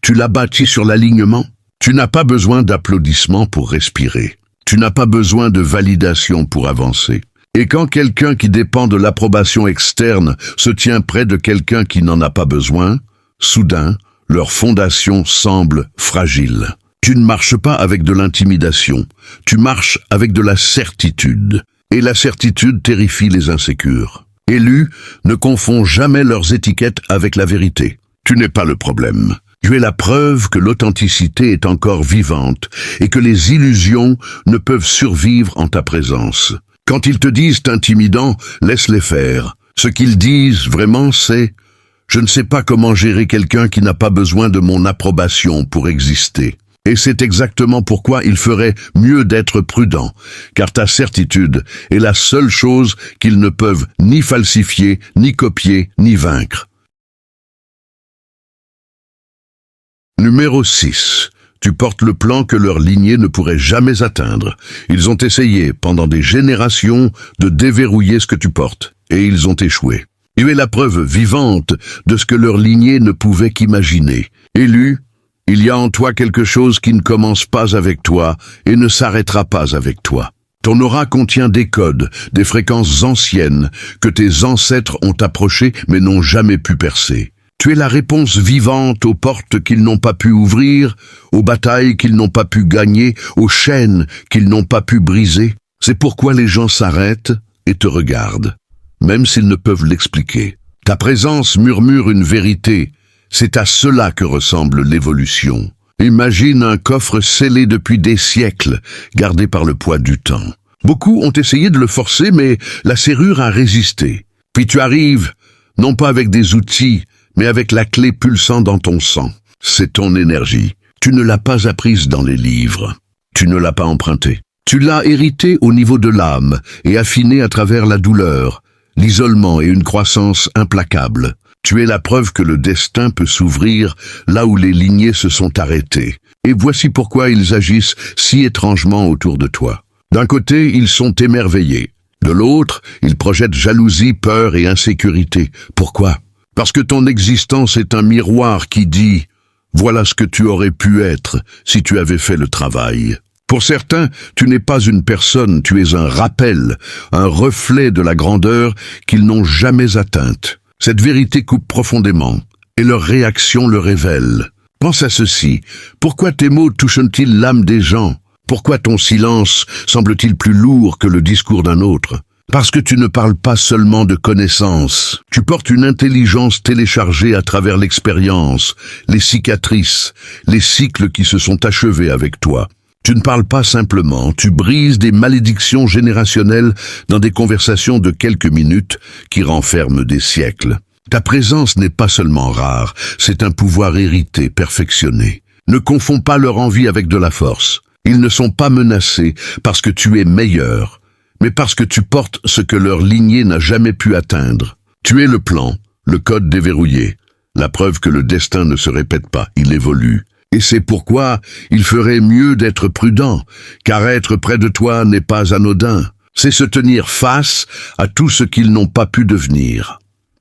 Speaker 1: tu l'as bâti sur l'alignement. Tu n'as pas besoin d'applaudissements pour respirer. Tu n'as pas besoin de validation pour avancer. Et quand quelqu'un qui dépend de l'approbation externe se tient près de quelqu'un qui n'en a pas besoin, soudain, leur fondation semble fragile. Tu ne marches pas avec de l'intimidation, tu marches avec de la certitude. Et la certitude terrifie les insécures. Élus ne confond jamais leurs étiquettes avec la vérité. Tu n'es pas le problème. Tu es la preuve que l'authenticité est encore vivante et que les illusions ne peuvent survivre en ta présence. Quand ils te disent intimidant, laisse-les faire. Ce qu'ils disent vraiment, c'est « Je ne sais pas comment gérer quelqu'un qui n'a pas besoin de mon approbation pour exister ». Et c'est exactement pourquoi il ferait mieux d'être prudent, car ta certitude est la seule chose qu'ils ne peuvent ni falsifier, ni copier, ni vaincre. Numéro 6. Tu portes le plan que leur lignée ne pourrait jamais atteindre. Ils ont essayé, pendant des générations, de déverrouiller ce que tu portes, et ils ont échoué. Tu es la preuve vivante de ce que leur lignée ne pouvait qu'imaginer. Élu, il y a en toi quelque chose qui ne commence pas avec toi et ne s'arrêtera pas avec toi. Ton aura contient des codes, des fréquences anciennes que tes ancêtres ont approchées mais n'ont jamais pu percer. Tu es la réponse vivante aux portes qu'ils n'ont pas pu ouvrir, aux batailles qu'ils n'ont pas pu gagner, aux chaînes qu'ils n'ont pas pu briser. C'est pourquoi les gens s'arrêtent et te regardent, même s'ils ne peuvent l'expliquer. Ta présence murmure une vérité. C'est à cela que ressemble l'évolution. Imagine un coffre scellé depuis des siècles, gardé par le poids du temps. Beaucoup ont essayé de le forcer, mais la serrure a résisté. Puis tu arrives, non pas avec des outils, mais avec la clé pulsant dans ton sang. C'est ton énergie. Tu ne l'as pas apprise dans les livres. Tu ne l'as pas empruntée. Tu l'as héritée au niveau de l'âme et affinée à travers la douleur, l'isolement et une croissance implacable. Tu es la preuve que le destin peut s'ouvrir là où les lignées se sont arrêtées. Et voici pourquoi ils agissent si étrangement autour de toi. D'un côté, ils sont émerveillés. De l'autre, ils projettent jalousie, peur et insécurité. Pourquoi? Parce que ton existence est un miroir qui dit « Voilà ce que tu aurais pu être si tu avais fait le travail ». Pour certains, tu n'es pas une personne, tu es un rappel, un reflet de la grandeur qu'ils n'ont jamais atteinte. Cette vérité coupe profondément, et leur réaction le révèle. Pense à ceci. Pourquoi tes mots touchent-ils l'âme des gens? Pourquoi ton silence semble-t-il plus lourd que le discours d'un autre? Parce que tu ne parles pas seulement de connaissances. Tu portes une intelligence téléchargée à travers l'expérience, les cicatrices, les cycles qui se sont achevés avec toi. Tu ne parles pas simplement, tu brises des malédictions générationnelles dans des conversations de quelques minutes qui renferment des siècles. Ta présence n'est pas seulement rare, c'est un pouvoir hérité, perfectionné. Ne confonds pas leur envie avec de la force. Ils ne sont pas menacés parce que tu es meilleur, mais parce que tu portes ce que leur lignée n'a jamais pu atteindre. Tu es le plan, le code déverrouillé, la preuve que le destin ne se répète pas, il évolue. Et c'est pourquoi il ferait mieux d'être prudent, car être près de toi n'est pas anodin. C'est se tenir face à tout ce qu'ils n'ont pas pu devenir.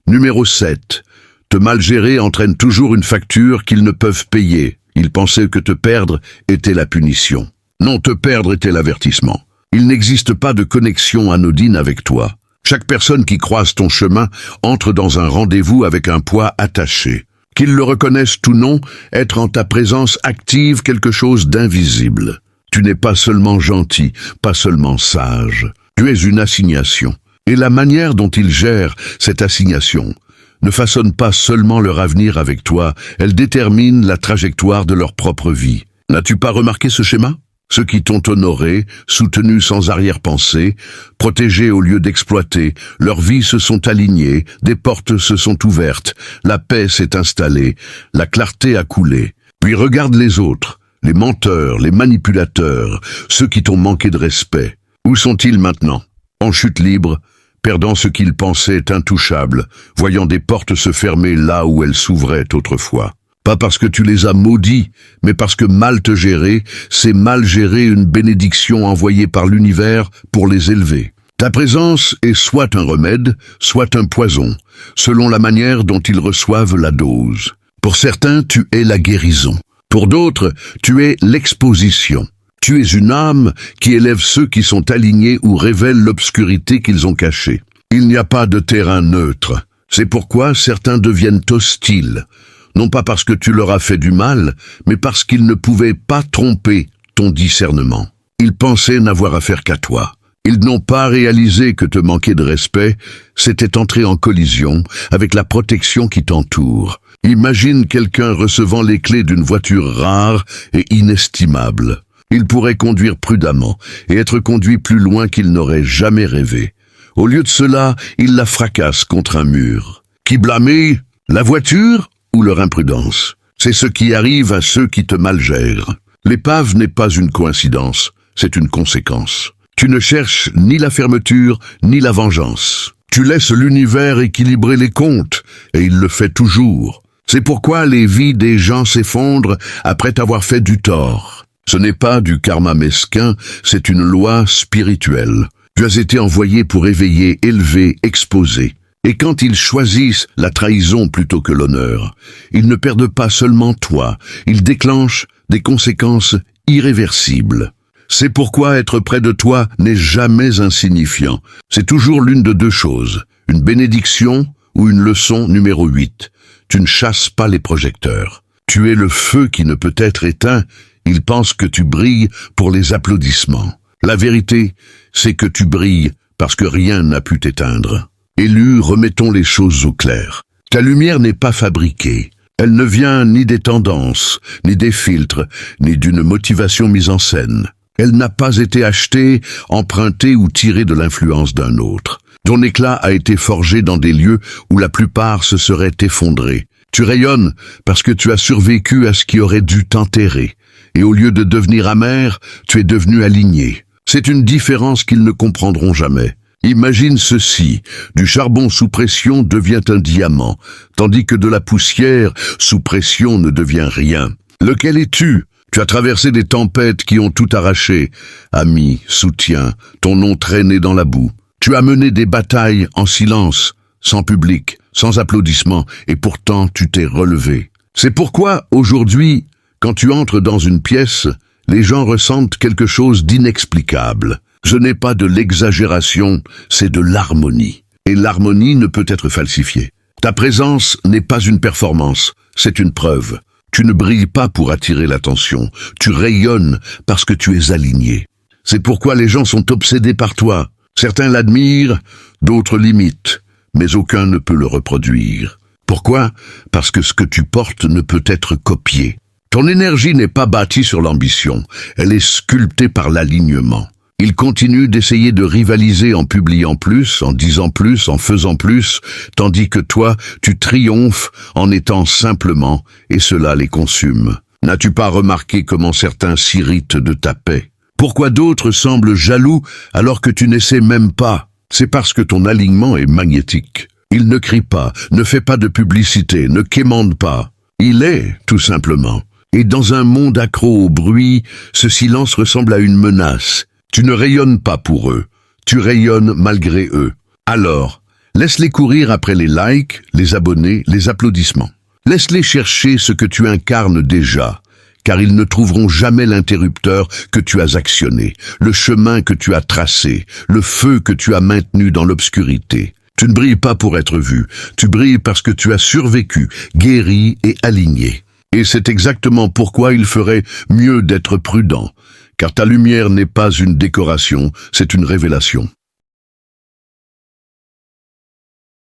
Speaker 1: Numéro 7. Te mal gérer entraîne toujours une facture qu'ils ne peuvent payer. Ils pensaient que te perdre était la punition. Non, te perdre était l'avertissement. Il n'existe pas de connexion anodine avec toi. Chaque personne qui croise ton chemin entre dans un rendez-vous avec un poids attaché. Qu'ils le reconnaissent ou non, être en ta présence active quelque chose d'invisible. Tu n'es pas seulement gentil, pas seulement sage. Tu es une assignation. Et la manière dont ils gèrent cette assignation ne façonne pas seulement leur avenir avec toi, elle détermine la trajectoire de leur propre vie. N'as-tu pas remarqué ce schéma? Ceux qui t'ont honoré, soutenu sans arrière-pensée, protégé au lieu d'exploiter, leurs vies se sont alignées, des portes se sont ouvertes, la paix s'est installée, la clarté a coulé. Puis regarde les autres, les menteurs, les manipulateurs, ceux qui t'ont manqué de respect. Où sont-ils maintenant? En chute libre, perdant ce qu'ils pensaient intouchable, voyant des portes se fermer là où elles s'ouvraient autrefois. Pas parce que tu les as maudits, mais parce que mal te gérer, c'est mal gérer une bénédiction envoyée par l'univers pour les élever. Ta présence est soit un remède, soit un poison, selon la manière dont ils reçoivent la dose. Pour certains, tu es la guérison. Pour d'autres, tu es l'exposition. Tu es une âme qui élève ceux qui sont alignés ou révèle l'obscurité qu'ils ont cachée. Il n'y a pas de terrain neutre. C'est pourquoi certains deviennent hostiles. Non pas parce que tu leur as fait du mal, mais parce qu'ils ne pouvaient pas tromper ton discernement. Ils pensaient n'avoir affaire qu'à toi. Ils n'ont pas réalisé que te manquer de respect, c'était entrer en collision avec la protection qui t'entoure. Imagine quelqu'un recevant les clés d'une voiture rare et inestimable. Il pourrait conduire prudemment et être conduit plus loin qu'il n'aurait jamais rêvé. Au lieu de cela, il la fracasse contre un mur. Qui blâmer? La voiture ou leur imprudence? C'est ce qui arrive à ceux qui te malgèrent. L'épave n'est pas une coïncidence, c'est une conséquence. Tu ne cherches ni la fermeture ni la vengeance. Tu laisses l'univers équilibrer les comptes, et il le fait toujours. C'est pourquoi les vies des gens s'effondrent après avoir fait du tort. Ce n'est pas du karma mesquin, c'est une loi spirituelle. Tu as été envoyé pour éveiller, élever, exposer. Et quand ils choisissent la trahison plutôt que l'honneur, ils ne perdent pas seulement toi, ils déclenchent des conséquences irréversibles. C'est pourquoi être près de toi n'est jamais insignifiant. C'est toujours l'une de deux choses, une bénédiction ou une leçon numéro 8. Tu ne chasses pas les projecteurs. Tu es le feu qui ne peut être éteint. Ils pensent que tu brilles pour les applaudissements. La vérité, c'est que tu brilles parce que rien n'a pu t'éteindre. Élus, remettons les choses au clair. Ta lumière n'est pas fabriquée. Elle ne vient ni des tendances, ni des filtres, ni d'une motivation mise en scène. Elle n'a pas été achetée, empruntée ou tirée de l'influence d'un autre. Ton éclat a été forgé dans des lieux où la plupart se seraient effondrés. Tu rayonnes parce que tu as survécu à ce qui aurait dû t'enterrer. Et au lieu de devenir amer, tu es devenu aligné. C'est une différence qu'ils ne comprendront jamais. Imagine ceci, du charbon sous pression devient un diamant, tandis que de la poussière sous pression ne devient rien. Lequel es-tu? Tu as traversé des tempêtes qui ont tout arraché. Amis, soutien, ton nom traîné dans la boue. Tu as mené des batailles en silence, sans public, sans applaudissements, et pourtant tu t'es relevé. C'est pourquoi, aujourd'hui, quand tu entres dans une pièce, les gens ressentent quelque chose d'inexplicable. Ce n'est pas de l'exagération, c'est de l'harmonie. Et l'harmonie ne peut être falsifiée. Ta présence n'est pas une performance, c'est une preuve. Tu ne brilles pas pour attirer l'attention, tu rayonnes parce que tu es aligné. C'est pourquoi les gens sont obsédés par toi. Certains l'admirent, d'autres l'imitent, mais aucun ne peut le reproduire. Pourquoi? Parce que ce que tu portes ne peut être copié. Ton énergie n'est pas bâtie sur l'ambition, elle est sculptée par l'alignement. Ils continuent d'essayer de rivaliser en publiant plus, en disant plus, en faisant plus, tandis que toi, tu triomphes en étant simplement, et cela les consume. N'as-tu pas remarqué comment certains s'irritent de ta paix? Pourquoi d'autres semblent jaloux alors que tu n'essaies même pas? C'est parce que ton alignement est magnétique. Il ne crie pas, ne fait pas de publicité, ne quémande pas. Il est, tout simplement. Et dans un monde accro au bruit, ce silence ressemble à une menace. Tu ne rayonnes pas pour eux, tu rayonnes malgré eux. Alors, laisse-les courir après les likes, les abonnés, les applaudissements. Laisse-les chercher ce que tu incarnes déjà, car ils ne trouveront jamais l'interrupteur que tu as actionné, le chemin que tu as tracé, le feu que tu as maintenu dans l'obscurité. Tu ne brilles pas pour être vu, tu brilles parce que tu as survécu, guéri et aligné. Et c'est exactement pourquoi il ferait mieux d'être prudent, car ta lumière n'est pas une décoration, c'est une révélation.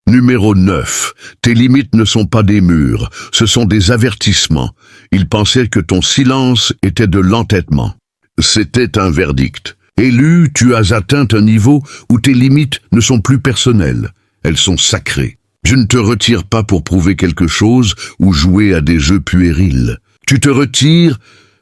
Speaker 1: Numéro 9. Tes limites ne sont pas des murs, ce sont des avertissements. Ils pensaient que ton silence était de l'entêtement. C'était un verdict. Élu, tu as atteint un niveau où tes limites ne sont plus personnelles, elles sont sacrées. Je ne te retire pas pour prouver quelque chose ou jouer à des jeux puérils. Tu te retires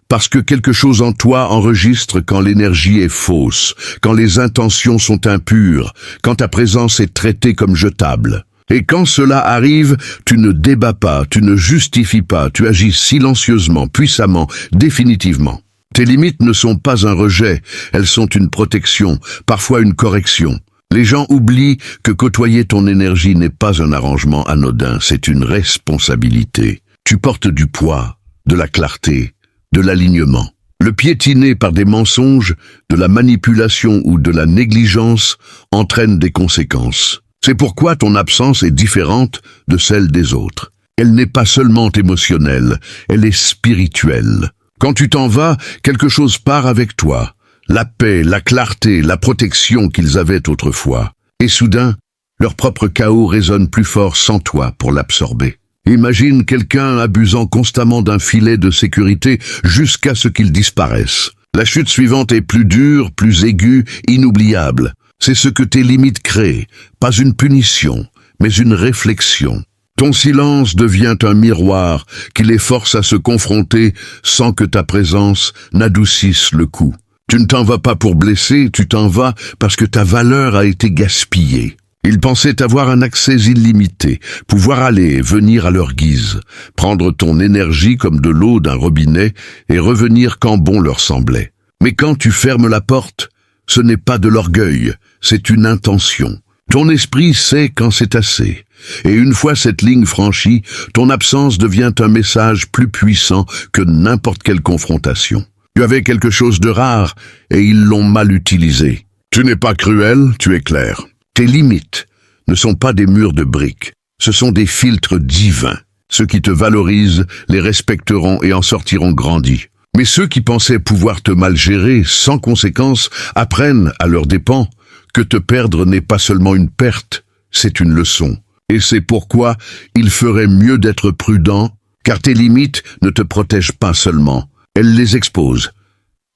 Speaker 1: parce que quelque chose en toi enregistre quand l'énergie est fausse, quand les intentions sont impures, quand ta présence est traitée comme jetable. Et quand cela arrive, tu ne débats pas, tu ne justifies pas, tu agis silencieusement, puissamment, définitivement. Tes limites ne sont pas un rejet, elles sont une protection, parfois une correction. Les gens oublient que côtoyer ton énergie n'est pas un arrangement anodin, c'est une responsabilité. Tu portes du poids, de la clarté, de l'alignement. Le piétiner par des mensonges, de la manipulation ou de la négligence entraîne des conséquences. C'est pourquoi ton absence est différente de celle des autres. Elle n'est pas seulement émotionnelle, elle est spirituelle. Quand tu t'en vas, quelque chose part avec toi. La paix, la clarté, la protection qu'ils avaient autrefois. Et soudain, leur propre chaos résonne plus fort sans toi pour l'absorber. Imagine quelqu'un abusant constamment d'un filet de sécurité jusqu'à ce qu'il disparaisse. La chute suivante est plus dure, plus aiguë, inoubliable. C'est ce que tes limites créent, pas une punition, mais une réflexion. Ton silence devient un miroir qui les force à se confronter sans que ta présence n'adoucisse le coup. Tu ne t'en vas pas pour blesser, tu t'en vas parce que ta valeur a été gaspillée. Ils pensaient avoir un accès illimité, pouvoir aller et venir à leur guise, prendre ton énergie comme de l'eau d'un robinet et revenir quand bon leur semblait. Mais quand tu fermes la porte, ce n'est pas de l'orgueil, c'est une intention. Ton esprit sait quand c'est assez. Et une fois cette ligne franchie, ton absence devient un message plus puissant que n'importe quelle confrontation. Tu avais quelque chose de rare et ils l'ont mal utilisé. Tu n'es pas cruel, tu es clair. Tes limites ne sont pas des murs de briques, ce sont des filtres divins. Ceux qui te valorisent les respecteront et en sortiront grandis. Mais ceux qui pensaient pouvoir te mal gérer sans conséquence apprennent à leurs dépens que te perdre n'est pas seulement une perte, c'est une leçon. Et c'est pourquoi il ferait mieux d'être prudent, car tes limites ne te protègent pas seulement, elles les exposent.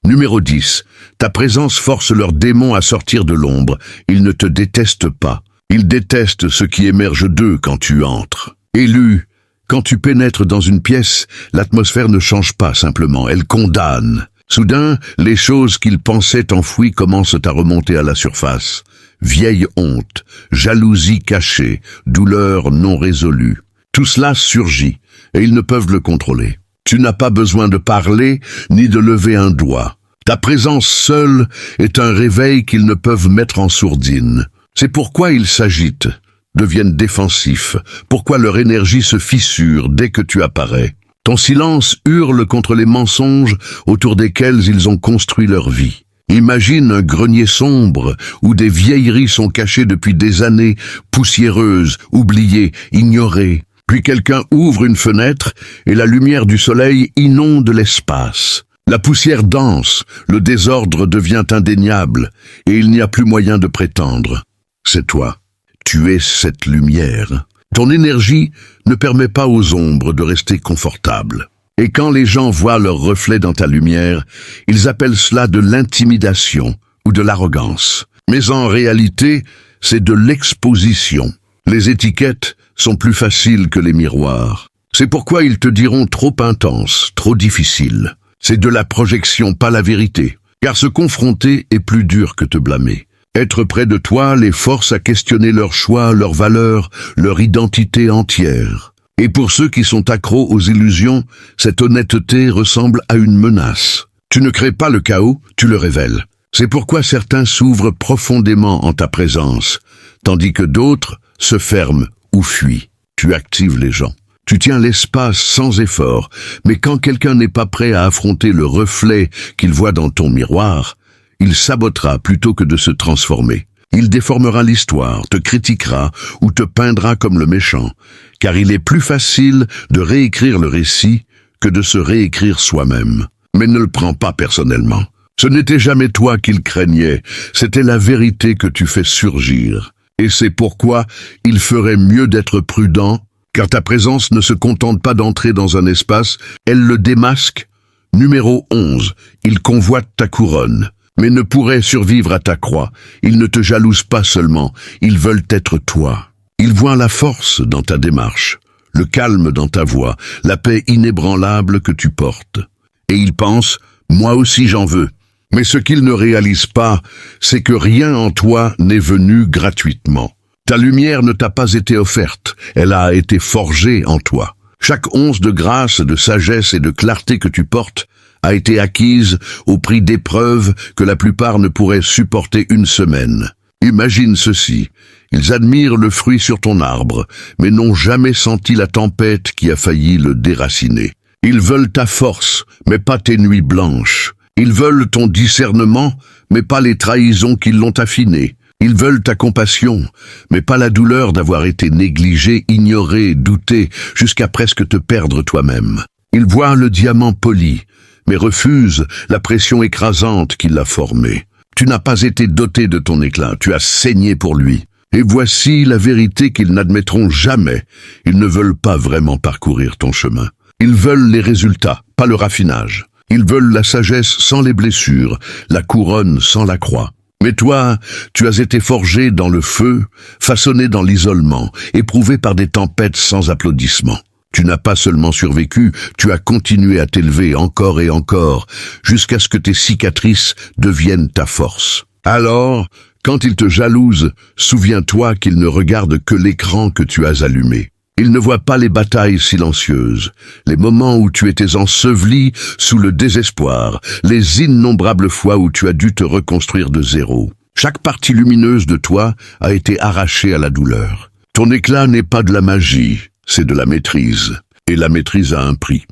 Speaker 1: Numéro 10. Ta présence force leurs démons à sortir de l'ombre. Ils ne te détestent pas. Ils détestent ce qui émerge d'eux quand tu entres. Élu, quand tu pénètres dans une pièce, l'atmosphère ne change pas simplement, elle condamne. Soudain, les choses qu'ils pensaient enfouies commencent à remonter à la surface. Vieille honte, jalousie cachée, douleur non résolue. Tout cela surgit, et ils ne peuvent le contrôler. Tu n'as pas besoin de parler, ni de lever un doigt. Ta présence seule est un réveil qu'ils ne peuvent mettre en sourdine. C'est pourquoi ils s'agitent, deviennent défensifs, pourquoi leur énergie se fissure dès que tu apparais. Ton silence hurle contre les mensonges autour desquels ils ont construit leur vie. Imagine un grenier sombre où des vieilleries sont cachées depuis des années, poussiéreuses, oubliées, ignorées. Puis quelqu'un ouvre une fenêtre et la lumière du soleil inonde l'espace. La poussière danse, le désordre devient indéniable et il n'y a plus moyen de prétendre. C'est toi. Tu es cette lumière. Ton énergie ne permet pas aux ombres de rester confortables. Et quand les gens voient leur reflet dans ta lumière, ils appellent cela de l'intimidation ou de l'arrogance. Mais en réalité, c'est de l'exposition. Les étiquettes sont plus faciles que les miroirs. C'est pourquoi ils te diront trop intense, trop difficile. C'est de la projection, pas la vérité. Car se confronter est plus dur que te blâmer. Être près de toi les force à questionner leurs choix, leurs valeurs, leur identité entière. Et pour ceux qui sont accros aux illusions, cette honnêteté ressemble à une menace. Tu ne crées pas le chaos, tu le révèles. C'est pourquoi certains s'ouvrent profondément en ta présence, tandis que d'autres se ferment ou fuient. Tu actives les gens. Tu tiens l'espace sans effort, mais quand quelqu'un n'est pas prêt à affronter le reflet qu'il voit dans ton miroir, il sabotera plutôt que de se transformer. Il déformera l'histoire, te critiquera ou te peindra comme le méchant, car il est plus facile de réécrire le récit que de se réécrire soi-même. Mais ne le prends pas personnellement. Ce n'était jamais toi qu'il craignait, c'était la vérité que tu fais surgir. Et c'est pourquoi il ferait mieux d'être prudent, car ta présence ne se contente pas d'entrer dans un espace, elle le démasque. Numéro 11. Il convoite ta couronne, mais ne pourrait survivre à ta croix. Ils ne te jalousent pas seulement, ils veulent être toi. Ils voient la force dans ta démarche, le calme dans ta voix, la paix inébranlable que tu portes. Et ils pensent, moi aussi j'en veux. Mais ce qu'ils ne réalisent pas, c'est que rien en toi n'est venu gratuitement. Ta lumière ne t'a pas été offerte, elle a été forgée en toi. Chaque once de grâce, de sagesse et de clarté que tu portes a été acquise au prix d'épreuves que la plupart ne pourraient supporter une semaine. Imagine ceci, ils admirent le fruit sur ton arbre, mais n'ont jamais senti la tempête qui a failli le déraciner. Ils veulent ta force, mais pas tes nuits blanches. Ils veulent ton discernement, mais pas les trahisons qui l'ont affiné. Ils veulent ta compassion, mais pas la douleur d'avoir été négligé, ignoré, douté, jusqu'à presque te perdre toi-même. Ils voient le diamant poli, mais refusent la pression écrasante qui l'a formé. Tu n'as pas été doté de ton éclat, tu as saigné pour lui. Et voici la vérité qu'ils n'admettront jamais. Ils ne veulent pas vraiment parcourir ton chemin. Ils veulent les résultats, pas le raffinage. Ils veulent la sagesse sans les blessures, la couronne sans la croix. Mais toi, tu as été forgé dans le feu, façonné dans l'isolement, éprouvé par des tempêtes sans applaudissements. Tu n'as pas seulement survécu, tu as continué à t'élever encore et encore, jusqu'à ce que tes cicatrices deviennent ta force. Alors, quand ils te jalousent, souviens-toi qu'ils ne regardent que l'écran que tu as allumé. Ils ne voient pas les batailles silencieuses, les moments où tu étais enseveli sous le désespoir, les innombrables fois où tu as dû te reconstruire de zéro. Chaque partie lumineuse de toi a été arrachée à la douleur. Ton éclat n'est pas de la magie, c'est de la maîtrise. Et la maîtrise a un prix.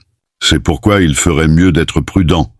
Speaker 1: C'est pourquoi il ferait mieux d'être prudent.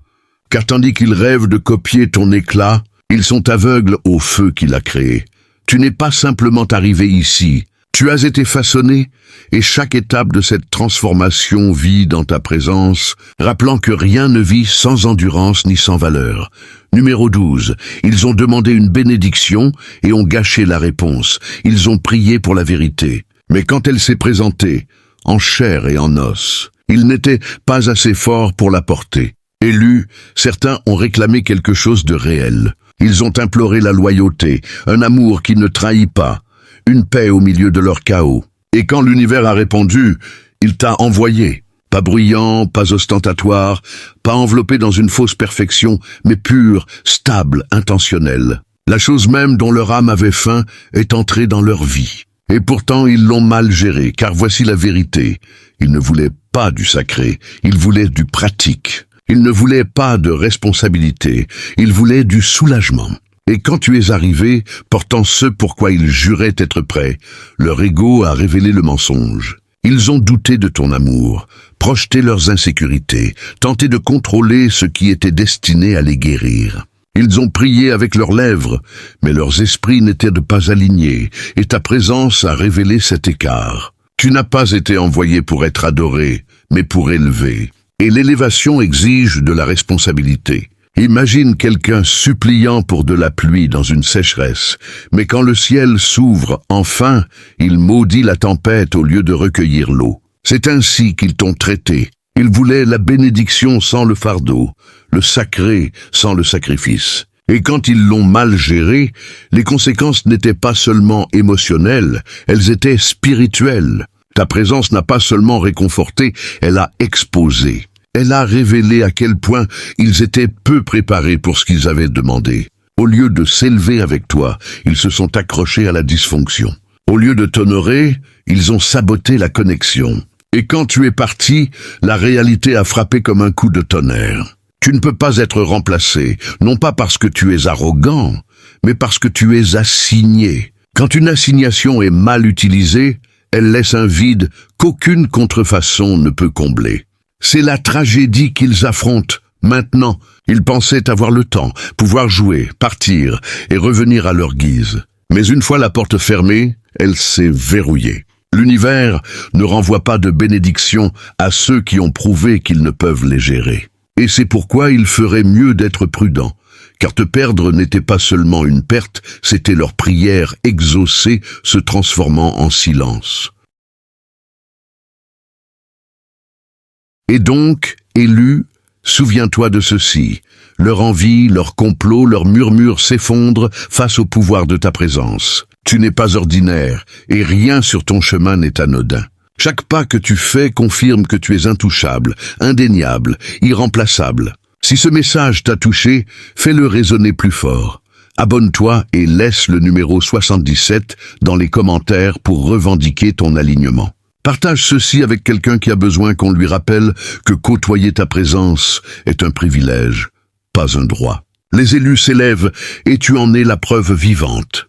Speaker 1: Car tandis qu'ils rêvent de copier ton éclat, ils sont aveugles au feu qu'il a créé. Tu n'es pas simplement arrivé ici. Tu as été façonné, et chaque étape de cette transformation vit dans ta présence, rappelant que rien ne vit sans endurance ni sans valeur. Numéro 12. Ils ont demandé une bénédiction et ont gâché la réponse. Ils ont prié pour la vérité. Mais quand elle s'est présentée, en chair et en os, ils n'étaient pas assez forts pour la porter. Élus, certains ont réclamé quelque chose de réel. Ils ont imploré la loyauté, un amour qui ne trahit pas, une paix au milieu de leur chaos. Et quand l'univers a répondu, il t'a envoyé. Pas bruyant, pas ostentatoire, pas enveloppé dans une fausse perfection, mais pur, stable, intentionnel. La chose même dont leur âme avait faim est entrée dans leur vie. Et pourtant ils l'ont mal géré, car voici la vérité. Ils ne voulaient pas du sacré, ils voulaient du pratique. Ils ne voulaient pas de responsabilité, ils voulaient du soulagement. Et quand tu es arrivé, portant ce pourquoi ils juraient être prêts, leur ego a révélé le mensonge. Ils ont douté de ton amour, projeté leurs insécurités, tenté de contrôler ce qui était destiné à les guérir. Ils ont prié avec leurs lèvres, mais leurs esprits n'étaient pas alignés, et ta présence a révélé cet écart. Tu n'as pas été envoyé pour être adoré, mais pour élever. Et l'élévation exige de la responsabilité. Imagine quelqu'un suppliant pour de la pluie dans une sécheresse, mais quand le ciel s'ouvre, enfin, il maudit la tempête au lieu de recueillir l'eau. C'est ainsi qu'ils t'ont traité. Ils voulaient la bénédiction sans le fardeau, le sacré sans le sacrifice. Et quand ils l'ont mal géré, les conséquences n'étaient pas seulement émotionnelles, elles étaient spirituelles. Ta présence n'a pas seulement réconforté, elle a exposé. Elle a révélé à quel point ils étaient peu préparés pour ce qu'ils avaient demandé. Au lieu de s'élever avec toi, ils se sont accrochés à la dysfonction. Au lieu de t'honorer, ils ont saboté la connexion. Et quand tu es parti, la réalité a frappé comme un coup de tonnerre. Tu ne peux pas être remplacé, non pas parce que tu es arrogant, mais parce que tu es assigné. Quand une assignation est mal utilisée, elle laisse un vide qu'aucune contrefaçon ne peut combler. C'est la tragédie qu'ils affrontent. Maintenant, ils pensaient avoir le temps, pouvoir jouer, partir et revenir à leur guise. Mais une fois la porte fermée, elle s'est verrouillée. L'univers ne renvoie pas de bénédiction à ceux qui ont prouvé qu'ils ne peuvent les gérer. Et c'est pourquoi il ferait mieux d'être prudent, car te perdre n'était pas seulement une perte, c'était leur prière exaucée se transformant en silence. Et donc, élu, souviens-toi de ceci. Leur envie, leur complot, leur murmure s'effondrent face au pouvoir de ta présence. Tu n'es pas ordinaire, et rien sur ton chemin n'est anodin. Chaque pas que tu fais confirme que tu es intouchable, indéniable, irremplaçable. Si ce message t'a touché, fais-le résonner plus fort. Abonne-toi et laisse le numéro 77 dans les commentaires pour revendiquer ton alignement. Partage ceci avec quelqu'un qui a besoin qu'on lui rappelle que côtoyer ta présence est un privilège, pas un droit. Les élus s'élèvent et tu en es la preuve vivante.